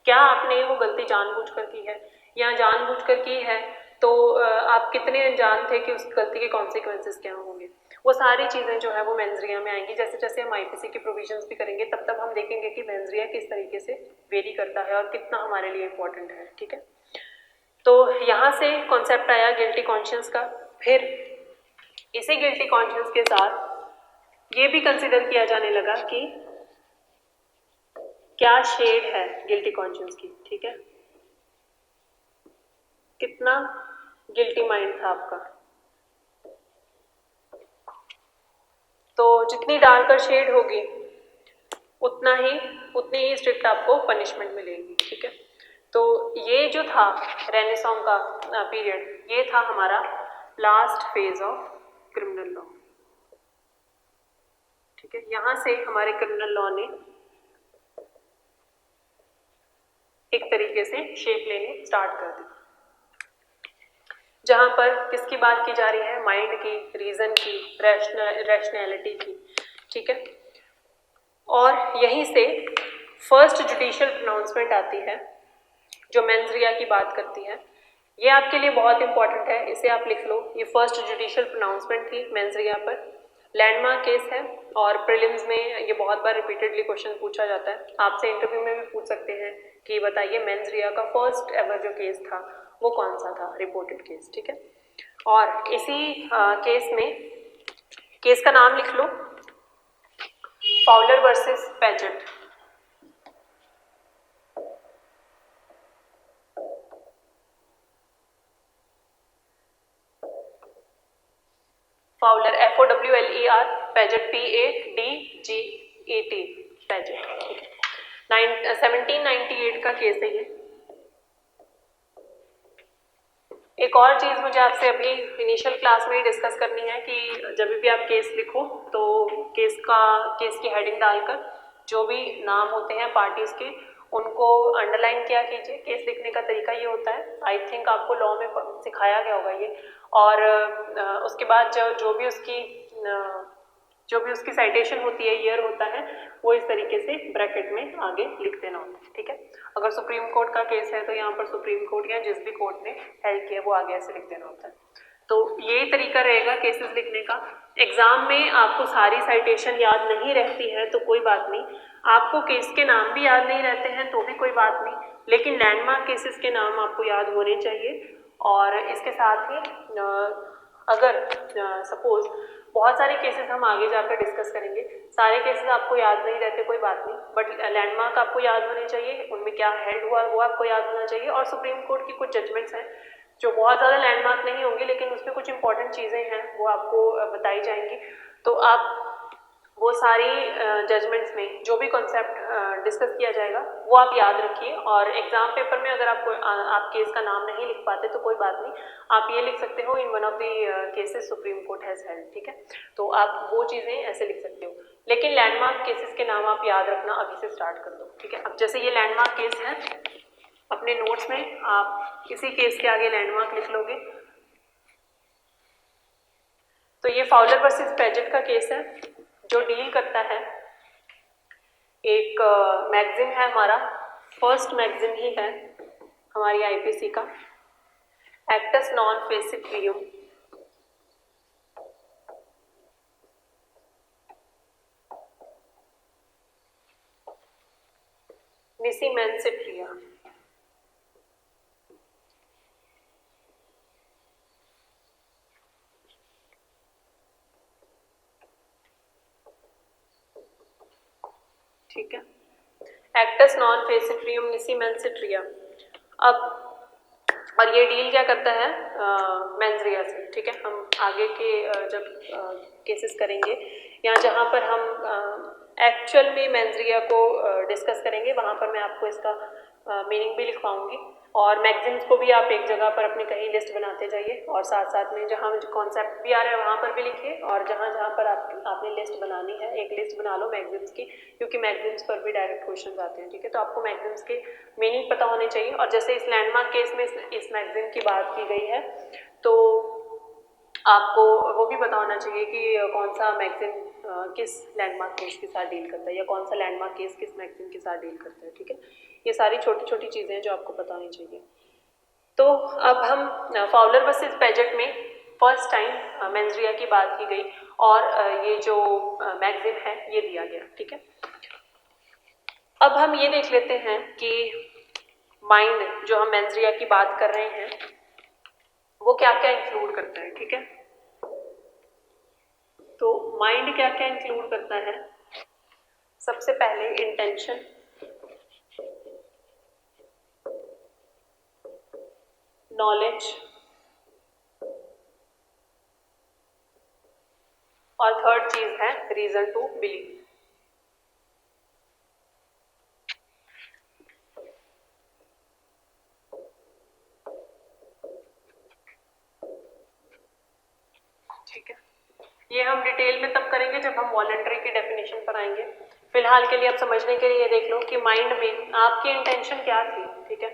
क्या आपने वो गलती जानबूझकर की है, या जानबूझकर की है तो आप कितने अनजान थे कि उस गलती के कॉन्सिक्वेंसेस क्या होंगे। वो सारी चीज़ें जो है वो मेंस रिया में आएंगी। जैसे जैसे हम आईपीसी के प्रोविजंस भी करेंगे तब तब हम देखेंगे कि मेंस रिया किस तरीके से वेरी करता है और कितना हमारे लिए इम्पोर्टेंट है, ठीक है। तो यहाँ से कॉन्सेप्ट आया गिल्टी कॉन्शियंस का। फिर इसी गिल्टी कॉन्शियंस के साथ ये भी कंसिडर किया जाने लगा कि क्या शेड है गिल्टी कॉन्शियंस की, ठीक है, कितना गिल्टी माइंड था आपका। तो जितनी डार्कर शेड होगी उतनी ही स्ट्रिक्ट आपको पनिशमेंट मिलेगी, ठीक है। तो ये जो था रेनेसां का पीरियड, ये था हमारा last phase of criminal law, ठीक है, यहाँ से हमारे क्रिमिनल लॉ ने एक तरीके से शेप लेने स्टार्ट कर दी, जहां पर किसकी बात की जा रही है, माइंड की, रीजन की, रैशनैलिटी की, ठीक है। और यहीं से फर्स्ट जुडिशियल प्रोनाउंसमेंट आती है जो मेंस रिया की बात करती है। ये आपके लिए बहुत इंपॉर्टेंट है, इसे आप लिख लो। ये फर्स्ट जुडिशियल प्रोनाउंसमेंट थी मेंस रिया पर, लैंडमार्क केस है और प्रीलिम्स में ये बहुत बार रिपीटेडली क्वेश्चन पूछा जाता है। आपसे इंटरव्यू में भी पूछ सकते हैं कि बताइए मेंस रिया का फर्स्ट एवर जो केस था वो कौन सा था, रिपोर्टेड केस, ठीक है। और इसी केस में केस का नाम लिख लो, Fowler versus Paget. Fowler FOWLER, Paget PADGET, Paget, ठीक है। 1798 का केस है ये। एक और चीज मुझे आपसे अभी इनिशियल क्लास में ही डिस्कस करनी है कि जब भी आप केस लिखो तो केस की हेडिंग डालकर जो भी नाम होते हैं पार्टीज के उनको अंडरलाइन किया कीजिए। केस लिखने का तरीका ये होता है, आई थिंक आपको लॉ में सिखाया गया होगा ये। और उसके बाद जो भी उसकी साइटेशन होती है, ईयर होता है, वो इस तरीके से ब्रैकेट में आगे लिख देना होता है, ठीक है। अगर सुप्रीम कोर्ट का केस है तो यहाँ पर सुप्रीम कोर्ट या जिस भी कोर्ट ने हेल्ड किया वो आगे ऐसे लिख देना होता है। तो यही तरीका रहेगा केसेस लिखने का। एग्जाम में आपको सारी साइटेशन याद नहीं रहती है तो कोई बात नहीं, आपको केस के नाम भी याद नहीं रहते हैं तो भी कोई बात नहीं, लेकिन लैंडमार्क केसेस के नाम आपको याद होने चाहिए। और इसके साथ ही अगर सपोज बहुत सारे केसेस हम आगे जाकर डिस्कस करेंगे, सारे केसेस आपको याद नहीं रहते कोई बात नहीं, बट लैंडमार्क आपको याद होने चाहिए, उनमें क्या हेल्ड हुआ वो आपको याद होना चाहिए। और सुप्रीम कोर्ट की कुछ जजमेंट्स हैं जो बहुत ज़्यादा लैंडमार्क नहीं होंगी लेकिन उसमें कुछ इंपॉर्टेंट चीज़ें हैं वो आपको बताई जाएंगी। तो आप वो सारी जजमेंट्स में जो भी कॉन्सेप्ट डिस्कस किया जाएगा वो आप याद रखिए। और एग्जाम पेपर में अगर आप केस का नाम नहीं लिख पाते तो कोई बात नहीं, आप ये लिख सकते हो in one of the cases supreme court has held, ठीक है। तो आप वो चीज़ें ऐसे लिख सकते हो, लेकिन लैंडमार्क केसेस के नाम आप याद रखना अभी से स्टार्ट कर दो, ठीक है। अब जैसे ये लैंडमार्क केस है, अपने नोट्स में आप किसी केस के आगे लैंडमार्क लिख लोगे। तो ये फाउलर वर्सेस पेजेट का केस है जो डील करता है, एक मैगजीन है हमारा, फर्स्ट मैगजीन ही है हमारी आईपीसी का, एक्टस नॉन फेसिट रियम। निसी मैंसिट रिया। ठीक है, एक्टस नॉन फेसिट्रियम निसी मैंसिट्रिया। अब और ये डील क्या करता है, मेंस रिया से, ठीक है। हम आगे के जब केसेस करेंगे या जहाँ पर हम एक्चुअल में मेंस रिया को डिस्कस करेंगे वहाँ पर मैं आपको इसका मीनिंग भी लिखवाऊंगी। और मैगजीन्स को भी आप एक जगह पर अपनी कहीं लिस्ट बनाते जाइए और साथ साथ में जहाँ कॉन्सेप्ट भी आ रहा है वहाँ पर भी लिखिए, और जहाँ जहाँ पर आपने लिस्ट बनानी है एक लिस्ट बना लो मैगजीन्स की, क्योंकि मैगजीन्स पर भी डायरेक्ट क्वेश्चन आते हैं, ठीक है। तो आपको मैगजीन्स के मीनिंग पता होने चाहिए। और जैसे इस लैंडमार्क केस में इस मैगजीन की बात की गई है तो आपको वो भी पता होना चाहिए कि कौन सा मैगजीन किस लैंडमार्क केस के साथ डील करता है या कौन सा लैंडमार्क केस किस मैगजीन के साथ डील करता है, ठीक है। ये सारी छोटी छोटी चीज़ें हैं जो आपको पता होनी चाहिए। तो अब हम फाउलर वर्सेस पेजेट में फर्स्ट टाइम मेंस रिया की बात की गई और ये जो मैगजीन है ये दिया गया, ठीक है। अब हम ये देख लेते हैं कि माइंड जो हम मेंस रिया की बात कर रहे हैं वो क्या क्या इंक्लूड करता है, ठीक है। तो माइंड क्या क्या इंक्लूड करता है, सबसे पहले इंटेंशन, नॉलेज और थर्ड चीज है रीजन टू बिलीव। ठीक है, ये हम डिटेल में तब करेंगे जब हम वॉलंटरी की डेफिनेशन पर आएंगे। फिलहाल के लिए आप समझने के लिए देख लो कि माइंड में आपकी इंटेंशन क्या थी, ठीक है।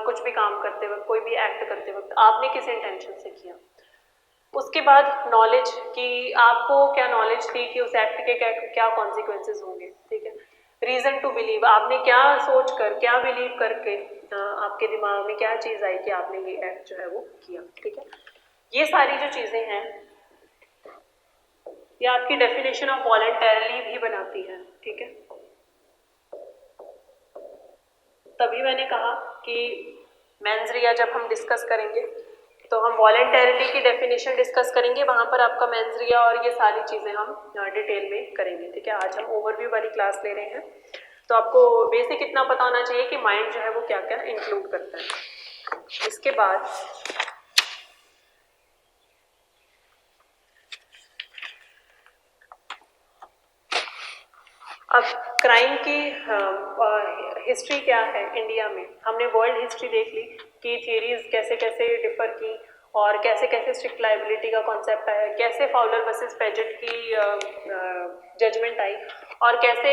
कुछ भी काम करते वक्त, कोई भी एक्ट करते वक्त आपने किस इंटेंशन से किया। उसके बाद नॉलेज कि आपको क्या नॉलेज थी कि उस एक्ट के क्या कॉन्सिक्वेंसेज होंगे, ठीक है। रीजन टू बिलीव, आपने क्या सोच कर, क्या बिलीव करके आपके दिमाग में क्या चीज़ आई कि आपने ये एक्ट जो है वो किया, ठीक है। ये सारी जो चीज़ें हैं ये आपकी डेफिनेशन ऑफ वॉलंटरली भी बनाती है, ठीक है। तभी मैंने कहा कि मेंस रिया जब हम डिस्कस करेंगे तो हम वॉलंटरली की डेफिनेशन डिस्कस करेंगे, वहाँ पर आपका मेंस रिया और ये सारी चीज़ें हम डिटेल में करेंगे, ठीक है। आज हम ओवरव्यू वाली क्लास ले रहे हैं, तो आपको बेसिक इतना पता होना चाहिए कि माइंड जो है वो क्या क्या इंक्लूड करता है। इसके बाद अब क्राइम की हिस्ट्री क्या है इंडिया में। हमने वर्ल्ड हिस्ट्री देख ली कि थियरीज कैसे कैसे डिफर की और कैसे कैसे स्ट्रिक्ट लाइबिलिटी का कॉन्सेप्ट आया, कैसे फाउलर वर्सेस पेजेट की जजमेंट आई और कैसे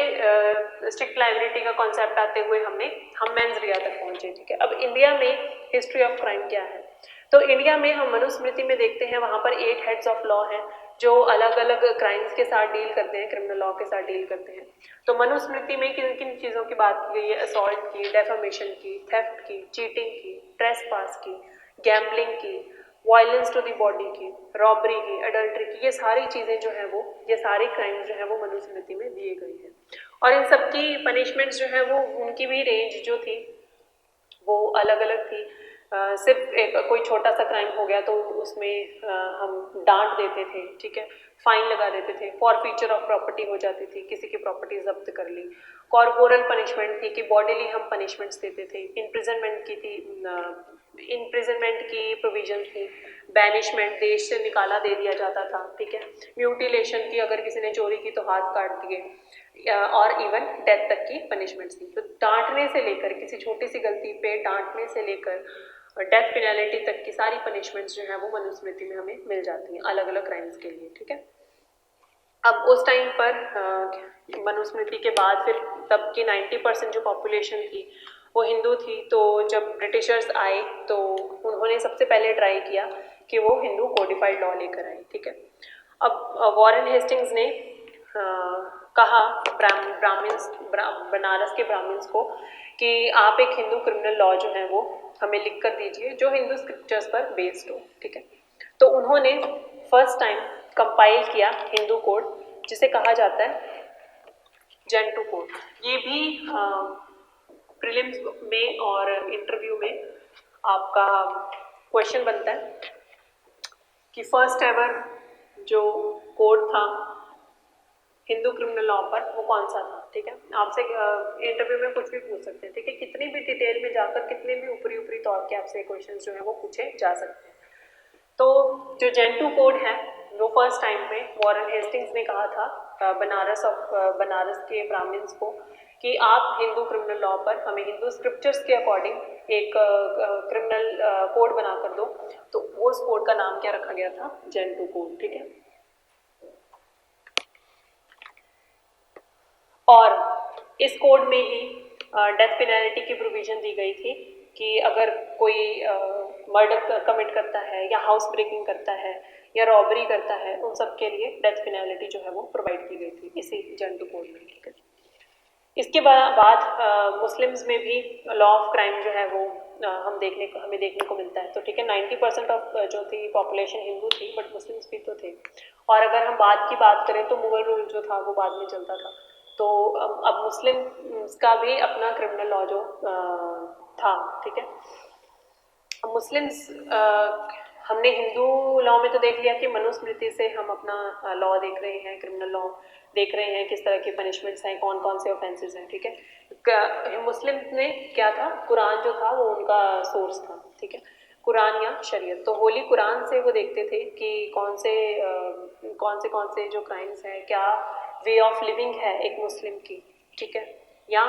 स्ट्रिक्ट लाइबिलिटी का कॉन्सेप्ट आते हुए हम मेंस रिया तक पहुंचे, ठीक है। अब इंडिया में हिस्ट्री ऑफ क्राइम क्या है, तो इंडिया में हम मनुस्मृति में देखते हैं वहाँ पर 8 हेड्स ऑफ लॉ हैं जो अलग अलग क्राइम्स के साथ डील करते हैं, क्रिमिनल लॉ के साथ डील करते हैं। तो मनुस्मृति में किन किन चीज़ों की बात की गई है, असॉल्ट की, डेफेमेशन की, थेफ्ट की, चीटिंग की, ट्रेसपास की, गैम्बलिंग की, वायलेंस टू द बॉडी की, रॉबरी की, अडल्ट्री की, ये सारी चीज़ें जो है वो, ये सारे क्राइम्स जो है वो मनुस्मृति में दिए गए हैं। और इन सबकी पनिशमेंट्स जो है वो, उनकी भी रेंज जो थी वो अलग अलग थी। सिर्फ एक कोई छोटा सा क्राइम हो गया तो उसमें हम डांट देते थे, ठीक है, फाइन लगा देते थे, फॉरफीचर ऑफ प्रॉपर्टी हो जाती थी, किसी की प्रॉपर्टी जब्त कर ली। कॉर्पोरल पनिशमेंट थी कि बॉडीली हम पनिशमेंट्स देते थे। इम्प्रिजनमेंट की थी, इम्प्रिजनमेंट की प्रोविजन थी। बैनिशमेंट, देश से निकाला दे दिया जाता था, ठीक है। म्यूटिलेशन की, अगर किसी ने चोरी की तो हाथ काट दिए, और इवन डेथ तक की पनिशमेंट्स थी। तो डांटने से लेकर, किसी छोटी सी गलती पे डांटने से लेकर डेथ पेनल्टी तक की सारी पनिशमेंट्स जो है वो मनुस्मृति में हमें मिल जाती हैं अलग अलग क्राइम्स के लिए, ठीक है। अब उस टाइम पर मनुस्मृति के बाद फिर तब की 90% जो पॉपुलेशन थी वो हिंदू थी। तो जब ब्रिटिशर्स आए तो उन्होंने सबसे पहले ट्राई किया कि वो हिंदू कोडिफाइड लॉ लेकर आए, ठीक है। अब वॉरेन हेस्टिंग्स ने कहा ब्राह्मण्स, बनारस के ब्राह्मण्स को कि आप एक हिंदू क्रिमिनल लॉ जो है वो हमें लिख कर दीजिए जो हिंदू स्क्रिप्चर्स पर बेस्ड हो, ठीक है। तो उन्होंने फर्स्ट टाइम कंपाइल किया हिंदू कोड, जिसे कहा जाता है जेंटू कोड। ये भी प्रीलिम्स में और इंटरव्यू में आपका क्वेश्चन बनता है कि फर्स्ट एवर जो कोड था हिंदू क्रिमिनल लॉ पर वो कौन सा था, ठीक है। आपसे इंटरव्यू में कुछ भी पूछ सकते हैं, ठीक है। कितनी भी डिटेल में जाकर, कितने भी ऊपरी ऊपरी तौर के आपसे क्वेश्चंस जो है वो पूछे जा सकते हैं। तो जो जेंटू कोड है वो फर्स्ट टाइम पे वॉरेन हेस्टिंग्स ने कहा था बनारस के ब्राह्मण्स को कि आप हिंदू क्रिमिनल लॉ पर हमें हिंदू स्क्रिप्चर्स के अकॉर्डिंग एक क्रिमिनल कोड बना कर दो। तो वो उस कोड का नाम क्या रखा गया था, जेंटू कोड, ठीक है। और इस कोड में ही डेथ पेनल्टी की प्रोविजन दी गई थी कि अगर कोई मर्डर कमिट करता है या हाउस ब्रेकिंग करता है या रॉबरी करता है, उन सब के लिए डेथ पेनल्टी जो है वो प्रोवाइड की गई थी इसी जेंटू कोड में, ठीक है। इसके बाद मुस्लिम्स में भी लॉ ऑफ क्राइम जो है वो हमें देखने को मिलता है। तो ठीक है, 90% ऑफ जो थी पॉपुलेशन हिंदू थी, बट मुस्लिम्स भी तो थे। और अगर हम बाद की बात करें तो मुगल रूल जो था वो बाद में चलता था। तो अब मुस्लिम का भी अपना क्रिमिनल लॉ जो था, ठीक है। मुस्लिम्स हमने हिंदू लॉ में तो देख लिया कि मनुस्मृति से हम अपना लॉ देख रहे हैं, क्रिमिनल लॉ देख रहे हैं, किस तरह की पनिशमेंट्स हैं, कौन कौन से ऑफेंसेस हैं, ठीक है। मुस्लिम ने क्या था, कुरान जो था वो उनका सोर्स था, ठीक है, कुरान या शरीयत। तो होली कुरान से वो देखते थे कि कौन से जो क्राइम्स हैं, क्या वे ऑफ लिविंग है एक मुस्लिम की, ठीक है। या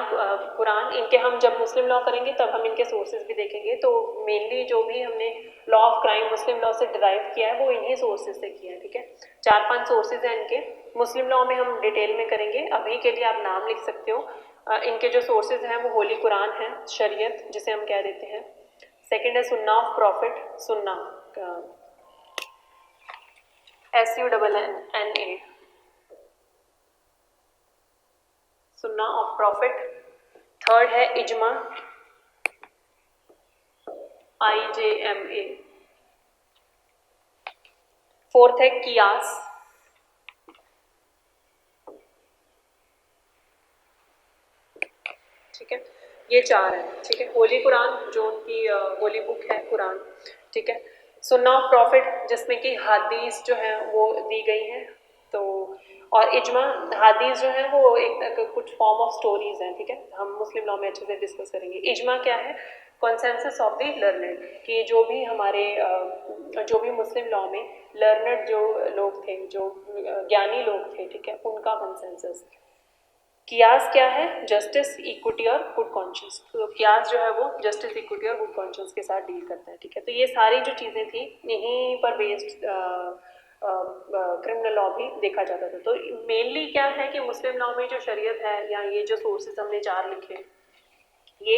कुरान, इनके हम जब मुस्लिम लॉ करेंगे तब हम इनके सोर्सेज भी देखेंगे। तो मेनली जो भी हमने law of crime Muslim law से डिराइव किया है वो इन्हीं सोर्सेज से किया है, ठीक है। 4-5 सोर्सेज हैं इनके। मुस्लिम लॉ में हम डिटेल में करेंगे, अभी के लिए आप नाम लिख सकते हो। इनके जो सोर्सेज हैं वो होली कुरान है, शरीयत जिसे हम कह देते हैं। सेकेंड है सुन्ना ऑफ प्रॉफिट, सुन्ना SUNNA, सुन्ना ऑफ प्रॉफिट। थर्ड है इजमा, IJMA। फोर्थ है कियास, ठीक है। ये 4 है, ठीक है। होली कुरान जो उनकी होली बुक है कुरान, ठीक है। सुन्ना ऑफ प्रॉफिट जिसमें कि हदीस जो है वो दी गई हैं, तो और इजमा, हदीस जो है वो एक कुछ फॉर्म ऑफ स्टोरीज हैं, ठीक है। हम मुस्लिम लॉ में अच्छे से डिस्कस करेंगे। इजमा क्या है? कॉन्सेंसस ऑफ द लर्नड, कि जो भी हमारे जो भी मुस्लिम लॉ में लर्नड जो लोग थे, जो ज्ञानी लोग थे, ठीक है, उनका कॉन्सेंसस। कियास क्या है? जस्टिस, इक्विटी और गुड कॉन्शियस। तो कियास जो है वो जस्टिस, इक्विटी और गुड कॉन्शियस के साथ डील करता है, ठीक है। तो ये सारी जो चीज़ें थी यहीं पर बेस्ड क्रिमिनल लॉ भी देखा जाता था। तो मेनली क्या है कि मुस्लिम लॉ में जो शरीयत है या ये जो सोर्सेज हमने 4 लिखे, ये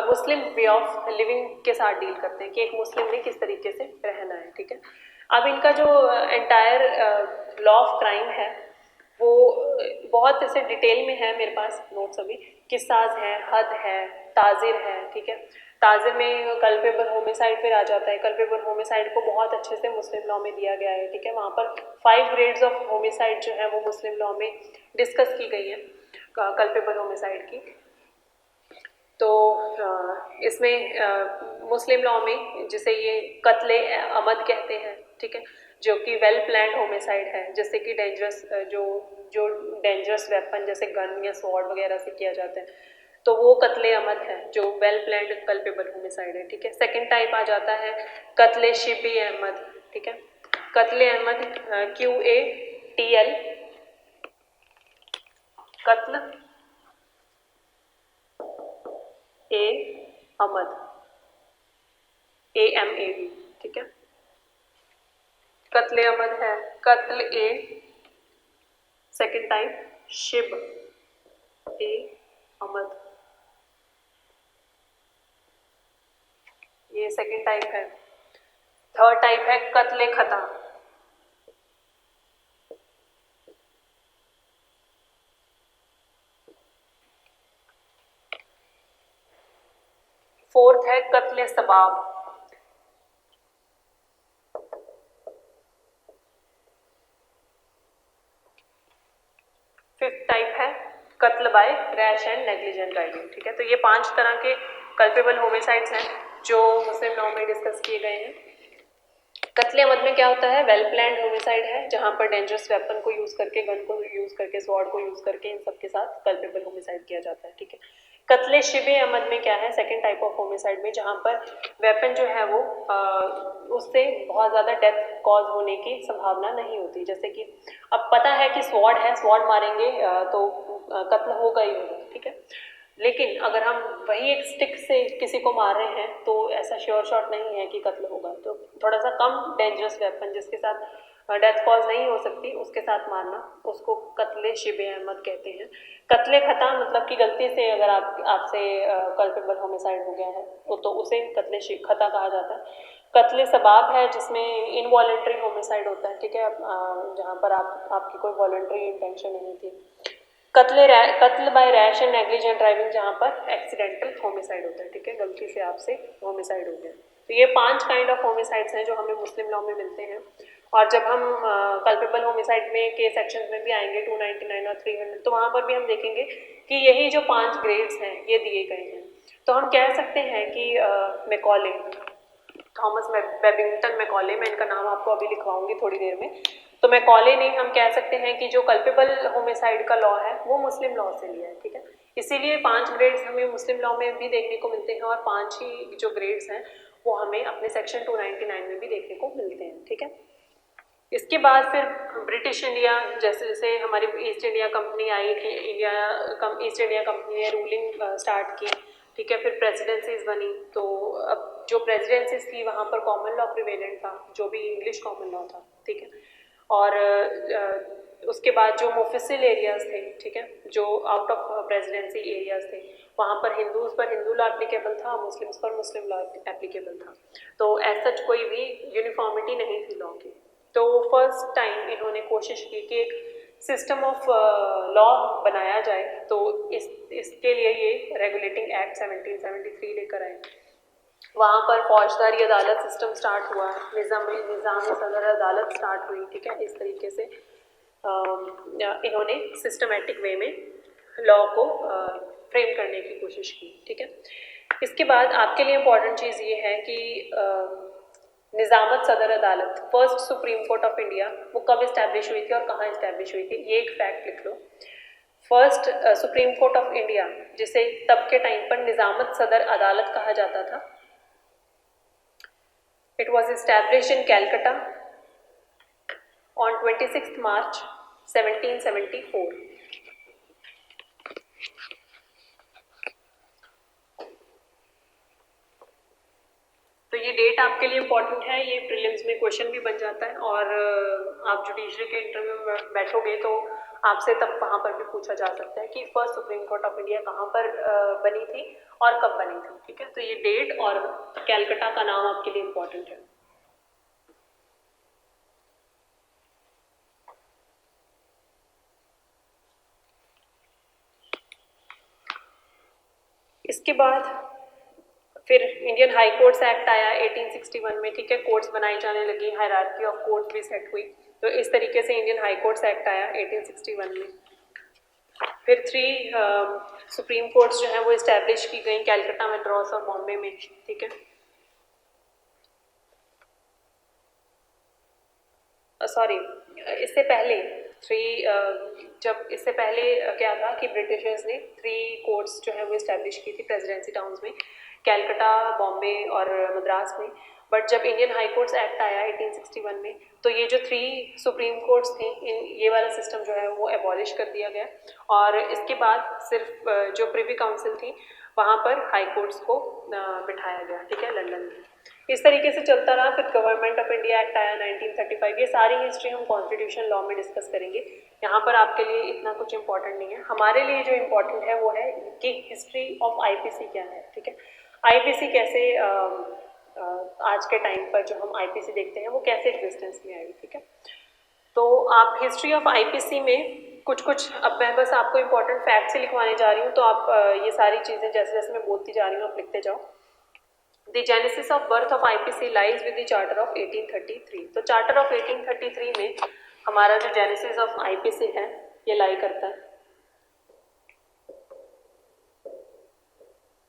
मुस्लिम वे ऑफ लिविंग के साथ डील करते हैं कि एक मुस्लिम ने किस तरीके से रहना है, ठीक है। अब इनका जो एंटायर लॉ ऑफ क्राइम है वो बहुत ऐसे डिटेल में है, मेरे पास नोट्स अभी। किस्साज है, हद है, ताजिर है, ठीक है। ताजिर में कल्पेबल होमिसाइड फिर आ जाता है। कल्पेबल होमिसाइड को बहुत अच्छे से मुस्लिम लॉ में दिया गया है, ठीक है। वहाँ पर 5 ग्रेड्स ऑफ होमिसाइड जो है वो मुस्लिम लॉ में डिस्कस की गई है कल्पेबल होमिसाइड की। तो इसमें मुस्लिम लॉ में जिसे ये कत्ले अमद कहते हैं, ठीक है, जो कि वेल प्लान्ड होमिसाइड है, जिससे कि डेंजरस जो डेंजरस वेपन जैसे गन या स्वॉर्ड वगैरह से किया जाता है, तो वो कत्ले अमद है जो वेल प्लान्ड कल्पेबल होमिसाइड है, ठीक है। सेकंड टाइप आ जाता है कत्ले शिबी अहमद, ठीक है। कत्ले अहमद QATL, कत्ल ए अमद AMAD, ठीक है। कत्ले अमद है कत्ल ए, सेकेंड टाइप शिब ए अमद, ये सेकेंड टाइप है। थर्ड टाइप है कत्ले खता, फोर्थ है कत्ले सबाब, फिफ्थ टाइप है कत्ल by rash and negligent driving, ठीक है। तो ये 5 तरह के कल्पेबल होमिसाइड्स हैं जो मुस्लिम लॉ में डिस्कस किए गए हैं। कत्ले अमद में क्या होता है? वेल प्लान्ड होमिसाइड है जहां पर डेंजरस वेपन को यूज करके, गन को यूज करके, स्वॉर्ड को यूज करके इन सब के साथ कल्पेबल होमिसाइड किया जाता है, ठीक है। कत्ले शिबे अमद में क्या है? सेकेंड टाइप ऑफ होमिसाइड में जहां पर वेपन जो है वो उससे बहुत ज़्यादा डेथ कॉज होने की संभावना नहीं होती। जैसे कि अब पता है कि स्वॉर्ड है, स्वॉर्ड मारेंगे तो कत्ल होगा ही होगा, ठीक है। लेकिन अगर हम वही एक स्टिक से किसी को मार रहे हैं तो ऐसा श्योर शॉट नहीं है कि कत्ल होगा। तो थोड़ा सा कम डेंजरस वेपन जिसके साथ डेथ कॉज नहीं हो सकती उसके साथ मारना, उसको कत्ले शिबे अहमद कहते हैं। कत्ले खता मतलब कि गलती से अगर आपसे कल्पेबल होमिसाइड हो गया है तो उसे कत्ले खता कहा जाता है। कत्ले सबाब है जिसमें इनवॉलेंट्री होमिसाइड होता है, ठीक है, जहाँ पर आपकी कोई वॉलेंट्री इंटेंशन नहीं थी। कत्ल by rash and negligent driving जहाँ पर एक्सीडेंटल होमिसाइड होता है, ठीक है, गलती से आपसे होमिसाइड हो गया। तो ये 5 काइंड ऑफ होमिसाइड्स हैं जो हमें मुस्लिम लॉ में मिलते हैं। और जब हम कल्पेबल होमिसाइड में के सेक्शन में भी आएंगे 299 और 300, तो वहाँ पर भी हम देखेंगे कि यही जो 5 ग्रेड्स हैं ये दिए गए हैं। तो हम कह सकते हैं कि मैकॉले, थॉमस बेबिंगटन मैकॉले, मैं इनका नाम आपको अभी लिखवाऊंगी थोड़ी देर में। तो मैकॉले ने, हम कह सकते हैं कि जो कल्पेबल होमिसाइड का लॉ है वो मुस्लिम लॉ से लिया है, ठीक है। इसीलिए 5 ग्रेड्स हमें मुस्लिम लॉ में भी देखने को मिलते हैं और 5 ही जो ग्रेड्स हैं वो हमें अपने सेक्शन 299 में भी देखने को मिलते हैं, ठीक है। इसके बाद फिर ब्रिटिश इंडिया, जैसे जैसे हमारी ईस्ट इंडिया कंपनी आई थी, ईस्ट इंडिया कंपनी ने रूलिंग स्टार्ट की, ठीक है। फिर प्रेसिडेंसीज बनी, तो अब जो प्रेसिडेंसीज थी वहाँ पर कॉमन लॉ प्रिवेलेंट था, जो भी इंग्लिश कॉमन लॉ था, ठीक है। और उसके बाद जो मुफस्सिल एरियाज थे, ठीक है, जो आउट ऑफ प्रेसिडेंसी एरियाज थे, वहाँ पर हिंदूज पर हिंदू लॉ एप्लीकेबल था, मुस्लिम्स पर मुस्लिम लॉ एप्लीकेबल था। तो एज सच कोई भी यूनिफॉर्मिटी नहीं थी लॉ की। तो फर्स्ट टाइम इन्होंने कोशिश की कि एक सिस्टम ऑफ लॉ बनाया जाए, तो इसके लिए ये रेगुलेटिंग एक्ट 1773 लेकर आए। वहाँ पर फौजदारी अदालत सिस्टम स्टार्ट हुआ, निज़ाम सदर अदालत स्टार्ट हुई, ठीक है। इस तरीके से इन्होंने सिस्टमेटिक वे में लॉ को फ्रेम करने की कोशिश की, ठीक है। इसके बाद आपके लिए इम्पॉर्टेंट चीज़ ये है कि निज़ामत सदर अदालत, first supreme court of India, वो कब इस्टेब्लिश हुई थी और कहाँ इस्टेब्लिश हुई थी, ये एक फैक्ट लिख लो। First supreme court of India, जिसे तब के टाइम पर निज़ामत सदर अदालत कहा जाता था, it was establish in Calcutta on 26 मार्च 1774। तो ये डेट आपके लिए इम्पॉर्टेंट है, ये प्रीलिम्स में क्वेश्चन भी बन जाता है, और आप जुडिशरी के इंटरव्यू में बैठोगे तो आपसे तब वहाँ पर भी पूछा जा सकता है कि first supreme court of India कहाँ पर बनी थी और कब बनी थी, ठीक है। तो ये डेट और कैलकटा का नाम आपके लिए इम्पॉर्टेंट है। इसके बाद फिर इंडियन हाई कोर्ट्स एक्ट आया 1861 में, ठीक है। कोर्ट्स बनाई जाने लगी, हायरार्की ऑफ कोर्ट्स भी सेट हुई, तो इस तरीके से इंडियन हाई कोर्ट्स एक्ट आया 1861 में। फिर 3 सुप्रीम कोर्ट्स जो हैं वो इस्टेब्लिश की गई, कैलकटा, मद्रास और बॉम्बे में, ठीक है। सॉरी, इससे पहले जब इससे पहले क्या था कि ब्रिटिशर्स ने 3 कोर्ट्स जो है वो इस्टेब्लिश की थी प्रेसिडेंसी टाउन्स में, कैलकटा, बॉम्बे और मद्रास में। बट जब इंडियन हाई कोर्ट्स एक्ट आया 1861 में, तो ये जो 3 सुप्रीम कोर्ट्स थी, ये वाला सिस्टम जो है वो एबॉलिश कर दिया गया, और इसके बाद सिर्फ जो प्रिवी काउंसिल थी वहाँ पर हाई कोर्ट्स को बिठाया गया, ठीक है, लंदन में। इस तरीके से चलता रहा। फिर गवर्नमेंट ऑफ इंडिया एक्ट आया 1935। ये सारी हिस्ट्री हम कॉन्स्टिट्यूशन लॉ में डिस्कस करेंगे, यहाँ पर आपके लिए इतना कुछ इंपॉर्टेंट नहीं है। हमारे लिए जो इम्पोर्टेंट है वो है कि हिस्ट्री ऑफ आईपीसी क्या है, ठीक है। आईपीसी कैसे आज के टाइम पर जो हम आईपीसी देखते हैं वो कैसे एग्जिस्टेंस में आई, ठीक है। तो आप हिस्ट्री ऑफ आईपीसी में कुछ अब मैं बस आपको इम्पोर्टेंट फैक्ट्स ही लिखवाने जा रही हूँ, तो आप ये सारी चीज़ें जैसे जैसे मैं बोलती जा रही हूँ आप लिखते जाओ। The genesis of birth of IPC lies with the Charter of 1833। तो Charter of 1833 में हमारा जो genesis of IPC है ये लाई करता है।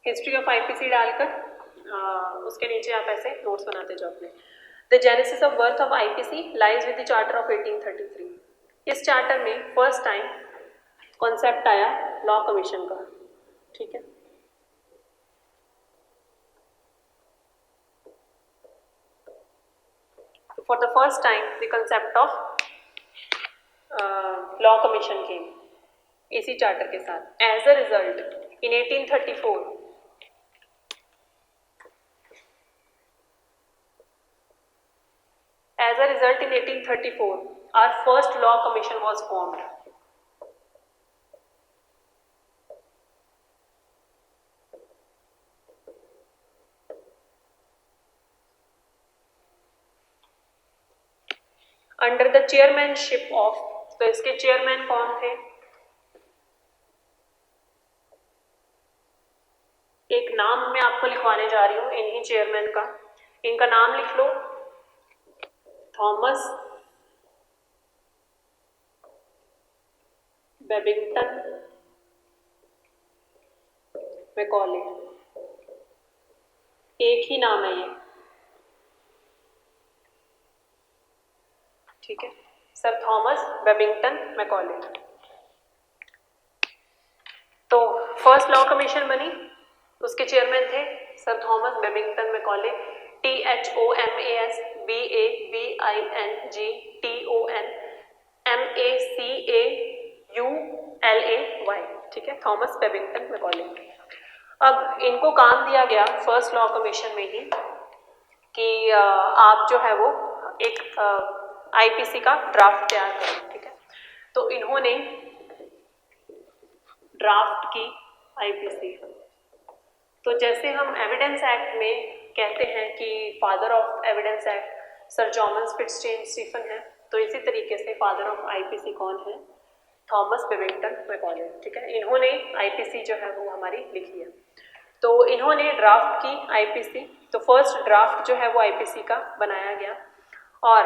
हिस्ट्री ऑफ आईपीसी डालकर उसके नीचे आप ऐसे नोट्स बनाते जाओ अपने। The genesis of birth of IPC lies with the charter of 1833। इस चार्टर में फर्स्ट टाइम कॉन्सेप्ट आया लॉ कमीशन का, ठीक है। For the first time the concept of law commission came इसी चार्टर के साथ। As a result in 1834 our first law commission was formed। Under the chairmanship of, तो इसके चेयरमैन कौन थे? एक नाम मैं आपको लिखवाने जा रही हूँ इन्हीं चेयरमैन का, इनका नाम लिख लो। थॉमस बेबिंगटन मैकॉले, एक ही नाम है ये, ठीक है, सर थॉमस बेबिंगटन मैकॉले। तो फर्स्ट लॉ कमीशन बनी, उसके चेयरमैन थे sir Thomas Babington Macaulay, THOMAS BABINGTON MACAULAY, ठीक है, थॉमस बेबिंगटन मैकॉले। अब इनको काम दिया गया फर्स्ट लॉ कमीशन में ही कि आप जो है वो एक आईपीसी का ड्राफ्ट तैयार करें, ठीक है। तो इन्होंने ड्राफ्ट की आईपीसी। तो जैसे हम एविडेंस एक्ट में कहते हैं कि father of evidence act sir James Fitzjames Stephen है, तो इसी तरीके से फादर ऑफ आईपीसी कौन है? थॉमस बेबिंगटन मैकॉले, ठीक है। इन्होंने आईपीसी जो है वो हमारी लिखी है। तो इन्होंने ड्राफ्ट की आईपीसी, तो फर्स्ट ड्राफ्ट जो है वो आईपीसी का बनाया गया। और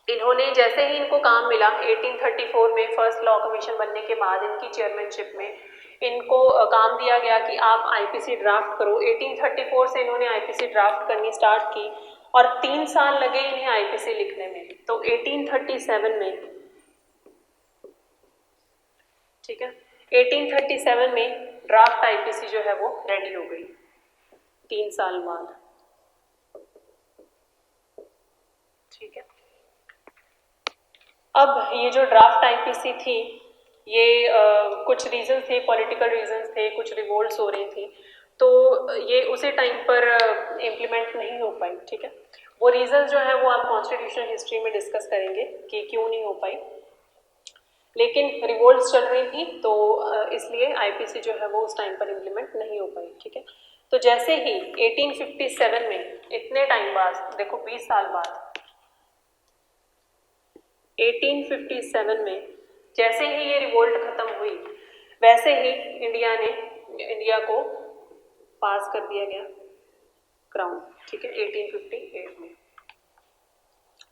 इन्होंने जैसे ही इनको काम मिला 1834 में फर्स्ट लॉ कमीशन बनने के बाद इनकी चेयरमैनशिप में इनको काम दिया गया कि आप आईपीसी ड्राफ्ट करो। 1834 से इन्होंने आईपीसी ड्राफ्ट करनी स्टार्ट की और 3 साल लगे इन्हें आईपीसी लिखने में। तो 1837 में, ठीक है, 1837 में ड्राफ्ट आईपीसी जो है वो रेडी हो गई 3 साल बाद, ठीक है। अब ये जो ड्राफ्ट आईपीसी थी ये कुछ रीजन थे, पॉलिटिकल रीजंस थे, कुछ रिवोल्ट्स हो रही थी, तो ये उसी टाइम पर इम्प्लीमेंट नहीं हो पाई, ठीक है। वो रीजन जो है वो आप कॉन्स्टिट्यूशनल हिस्ट्री में डिस्कस करेंगे कि क्यों नहीं हो पाई, लेकिन रिवोल्ट्स चल रही थी तो इसलिए आईपीसी जो है वो उस टाइम पर इम्प्लीमेंट नहीं हो पाई, ठीक है। तो जैसे ही 1857 में, इतने टाइम बाद, देखो 20 साल बाद, 1857 में जैसे ही ये रिवोल्ट खत्म हुई वैसे ही इंडिया को पास कर दिया गया क्राउन, ठीक है, 1858 में।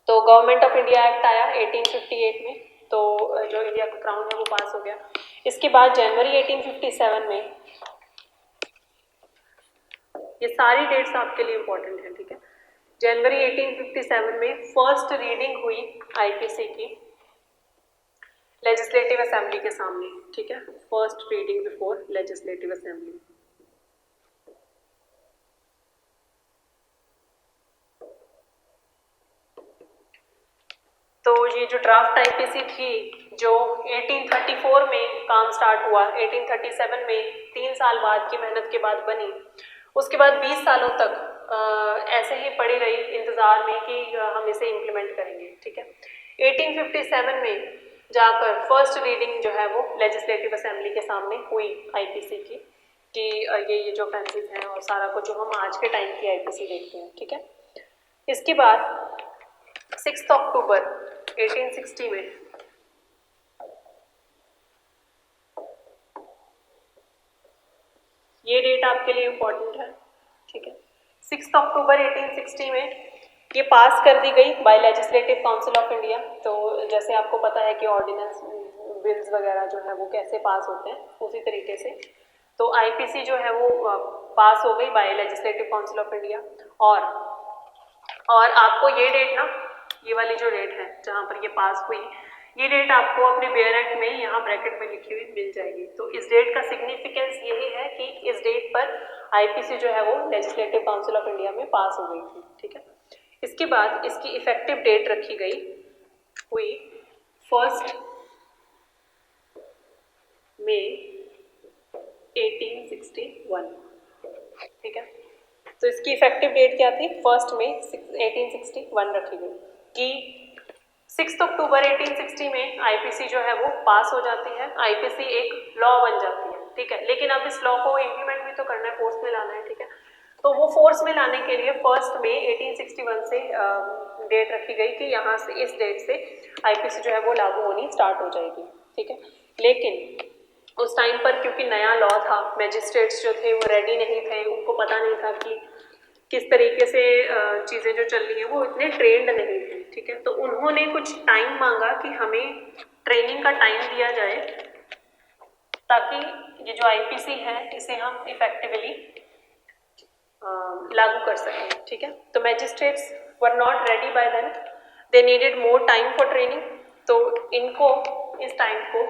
तो गवर्नमेंट ऑफ इंडिया एक्ट आया 1858 में, तो जो इंडिया का क्राउन है वो पास हो गया। इसके बाद जनवरी 1857 में, ये सारी डेट्स आपके लिए इंपॉर्टेंट है, ठीक है। जनवरी 1857 में फर्स्ट रीडिंग हुई आईपीसी की लेजिस्लेटिव असेंबली के सामने, ठीक है, first reading before legislative assembly. तो ये जो ड्राफ्ट आईपीसी थी जो 1834 में काम स्टार्ट हुआ, 1837 में 3 साल बाद की मेहनत के बाद बनी, उसके बाद 20 सालों तक ऐसे ही पड़ी रही इंतज़ार में कि हम इसे इम्प्लीमेंट करेंगे, ठीक है। 1857 में जाकर फर्स्ट रीडिंग जो है वो लेजिस्लेटिव असेंबली के सामने हुई आईपीसी की कि ये जो ऑफेंसेस हैं और सारा कुछ जो हम आज के टाइम की आईपीसी देखते हैं, ठीक है। इसके बाद 6 अक्टूबर 1860 में ये डेट आपके लिए इम्पोर्टेंट है, ठीक है। 6 अक्टूबर 1860 में ये पास कर दी गई by legislative council of India. तो जैसे आपको पता है कि ऑर्डिनेंस बिल्स वगैरह जो है वो कैसे पास होते हैं, उसी तरीके से तो आईपीसी जो है वो पास हो गई by legislative council of India. और आपको ये डेट ना, ये वाली जो डेट है जहाँ पर ये पास हुई, ये डेट आपको अपने बेयर एक्ट में यहाँ ब्रैकेट में लिखी हुई मिल जाएगी। तो इस डेट का सिग्निफिकेंस यही है कि इस डेट पर आईपीसी जो है वो लेजिस्लेटिव काउंसिल ऑफ इंडिया में पास हो गई थी, ठीक है। इसके बाद इसकी इफेक्टिव डेट रखी गई हुई 1 मई 1861, ठीक है। तो इसकी इफेक्टिव डेट क्या थी? 1 मई 1861 रखी गई कि 6 अक्टूबर 1860 में आईपीसी जो है वो पास हो जाती है, आईपीसी एक लॉ बन जाती है, ठीक है। लेकिन अब इस लॉ को इम्प्लीमेंट भी तो करना है, फोर्स में लाना है, ठीक है। तो वो फोर्स में लाने के लिए 1 मई 1861 से डेट रखी गई कि यहाँ से इस डेट से आईपीसी जो है वो लागू होनी स्टार्ट हो जाएगी, ठीक है। लेकिन उस टाइम पर क्योंकि नया लॉ था, मैजिस्ट्रेट्स जो थे वो रेडी नहीं थे, उनको पता नहीं था कि किस तरीके से चीज़ें जो चल रही हैं वो इतने ट्रेंड नहीं थे, ठीक है। तो उन्होंने कुछ टाइम मांगा कि हमें ट्रेनिंग का टाइम दिया जाए ताकि ये जो आईपीसी है इसे हम इफेक्टिवली लागू कर सकें, ठीक है। तो magistrates were not ready by then, they needed more time for training. तो इनको इस टाइम को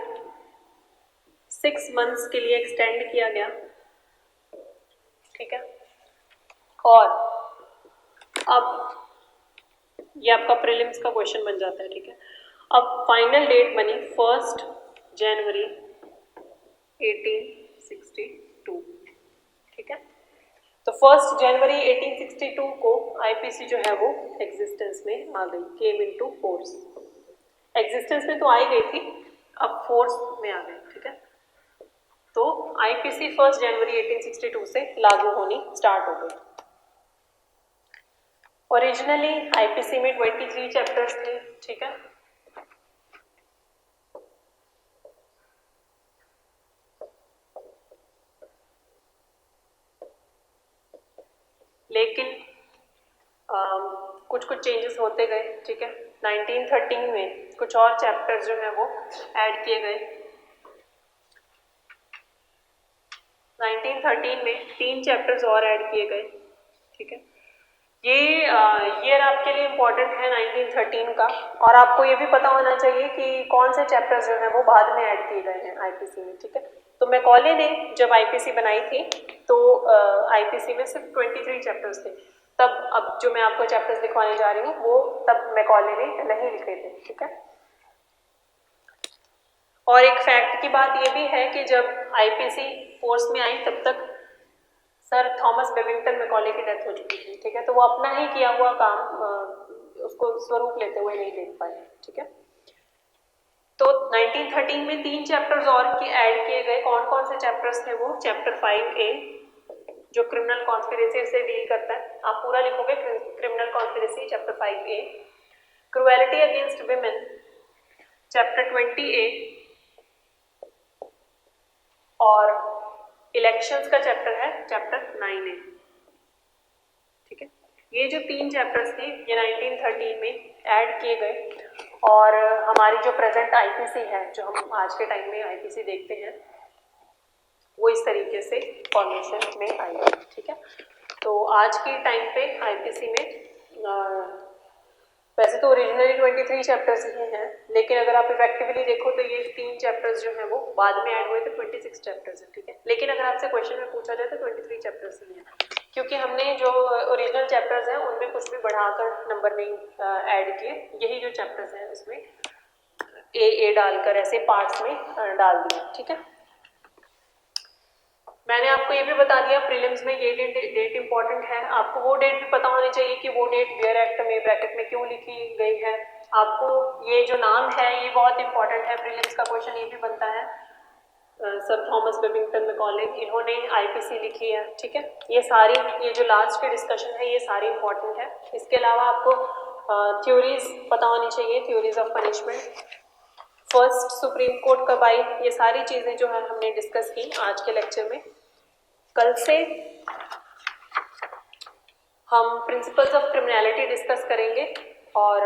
6 मंथ्स के लिए एक्सटेंड किया गया, ठीक है। और अब ये आपका प्रीलिम्स का क्वेश्चन बन जाता है, ठीक है। अब फाइनल डेट बनी 1 जनवरी 1862, ठीक है। तो 1 जनवरी 1862 को आईपीसी जो है वो एग्जिस्टेंस में आ गई, केम इनटू फोर्स। एग्जिस्टेंस में तो आई गई थी, अब फोर्स में आ गई, ठीक है। तो आईपीसी 1 जनवरी 1862 से लागू होनी स्टार्ट हो गई। ओरिजिनली आईपीसी में 23 चैप्टर्स थे, ठीक है। लेकिन कुछ कुछ चेंजेस होते गए, ठीक है। 1913 में कुछ और चैप्टर्स जो हैं वो ऐड किए गए। 1913 में 3 चैप्टर्स और ऐड किए गए, ठीक है। ये ईयर आपके लिए इम्पोर्टेंट है 1913 का, और आपको ये भी पता होना चाहिए कि कौन से चैप्टर्स जो हैं वो बाद में ऐड किए गए हैं आईपीसी में, ठीक है। तो मैकॉले ने जब आईपीसी बनाई थी तो आईपीसी में सिर्फ 23 चैप्टर्स थे तब। अब जो मैं आपको चैप्टर्स लिखवाने जा रही हूँ वो तब मैकॉले ने नहीं लिखे थे, ठीक है। और एक फैक्ट की बात ये भी है कि जब आईपीसी फोर्स में आई तब तक सर थॉमस बेबिंगटन मैकॉले की डेथ हो चुकी थी, ठीक है। तो वो अपना ही किया हुआ काम उसको स्वरूप लेते हुए नहीं देख पाए, ठीक है। तो 1913 में 3 चैप्टर्स और के ऐड किए गए। कौन कौन से चैप्टर्स थे वो? चैप्टर 5A जो क्रिमिनल कॉन्स्पिरेसी से डील करता है, आप पूरा लिखोगे criminal conspiracy chapter 5A। Cruelty against women chapter 20A, और इलेक्शंस का चैप्टर है चैप्टर 9A, ठीक है। ये जो 3 चैप्टर्स थे ये 1913 में ऐड किए गए, और हमारी जो प्रेजेंट आईपीसी है, जो हम आज के टाइम में आईपीसी देखते हैं, वो इस तरीके से फॉर्मेशन में आई है, ठीक है। तो आज के टाइम पे आईपीसी में वैसे तो ओरिजिनली 23 चैप्टर्स ही हैं, लेकिन अगर आप इफेक्टिवली देखो तो ये 3 चैप्टर्स जो हैं वो बाद में ऐड हुए थे, 26 चैप्टर्स हैं, ठीक है। लेकिन अगर आपसे क्वेश्चन में पूछा जाए तो 23 चैप्टर्स ही हैं, क्योंकि हमने जो ओरिजिनल चैप्टर्स हैं उनमें कुछ भी बढ़ाकर नंबर नहीं ऐड किए। यही जो चैप्टर्स हैं उसमें ए डालकर ऐसे पार्ट्स में डाल दिए, ठीक है। मैंने आपको ये भी बता दिया प्रीलिम्स में ये डेट इंपॉर्टेंट है। आपको वो डेट भी पता होनी चाहिए कि वो डेट वेयर एक्ट में ब्रैकेट में क्यों लिखी गई है। आपको ये जो नाम है ये बहुत इंपॉर्टेंट है, प्रीलिम्स का क्वेश्चन ये भी बनता है। सर थॉमस बेबिंगटन मैकॉले, इन्होंने आईपीसी लिखी है, ठीक है। ये जो लास्ट की डिस्कशन है ये सारी इंपॉर्टेंट है। इसके अलावा आपको थ्योरीज पता होनी चाहिए, theories of punishment, first supreme court कब आई, ये सारी चीज़ें जो है हमने डिस्कस की आज के लेक्चर में। कल से हम प्रिंसिपल्स ऑफ क्रिमिनलिटी डिस्कस करेंगे, और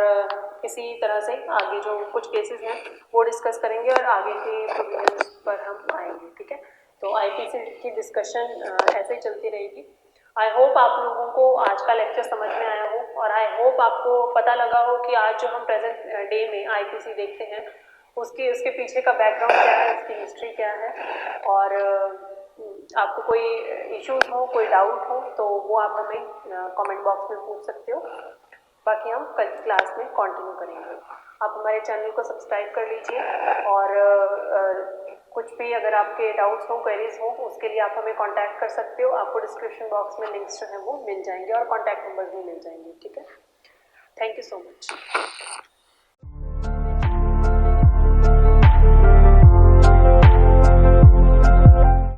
इसी तरह से आगे जो कुछ केसेस हैं वो डिस्कस करेंगे, और आगे के प्रोविजंस पर हम आएंगे, ठीक है। तो आईपीसी की डिस्कशन ऐसे ही चलती रहेगी। आई होप आप लोगों को आज का लेक्चर समझ में आया हो, और आई होप आपको पता लगा हो कि आज जो हम प्रेजेंट डे में आईपीसी देखते हैं उसके पीछे का बैकग्राउंड क्या है, उसकी हिस्ट्री क्या है, और आपको कोई इश्यूज हो, कोई डाउट हो तो वो आप हमें कमेंट बॉक्स में पूछ सकते हो। बाकी हम कल क्लास में कंटिन्यू करेंगे। आप हमारे चैनल को सब्सक्राइब कर लीजिए, और कुछ भी अगर आपके डाउट्स हो, क्वेरीज हो, उसके लिए आप हमें कांटेक्ट कर सकते हो। आपको डिस्क्रिप्शन बॉक्स में लिंक्स जो हैं वो मिल जाएंगे, और कांटेक्ट नंबर भी मिल जाएंगे, ठीक है। Thank you so much.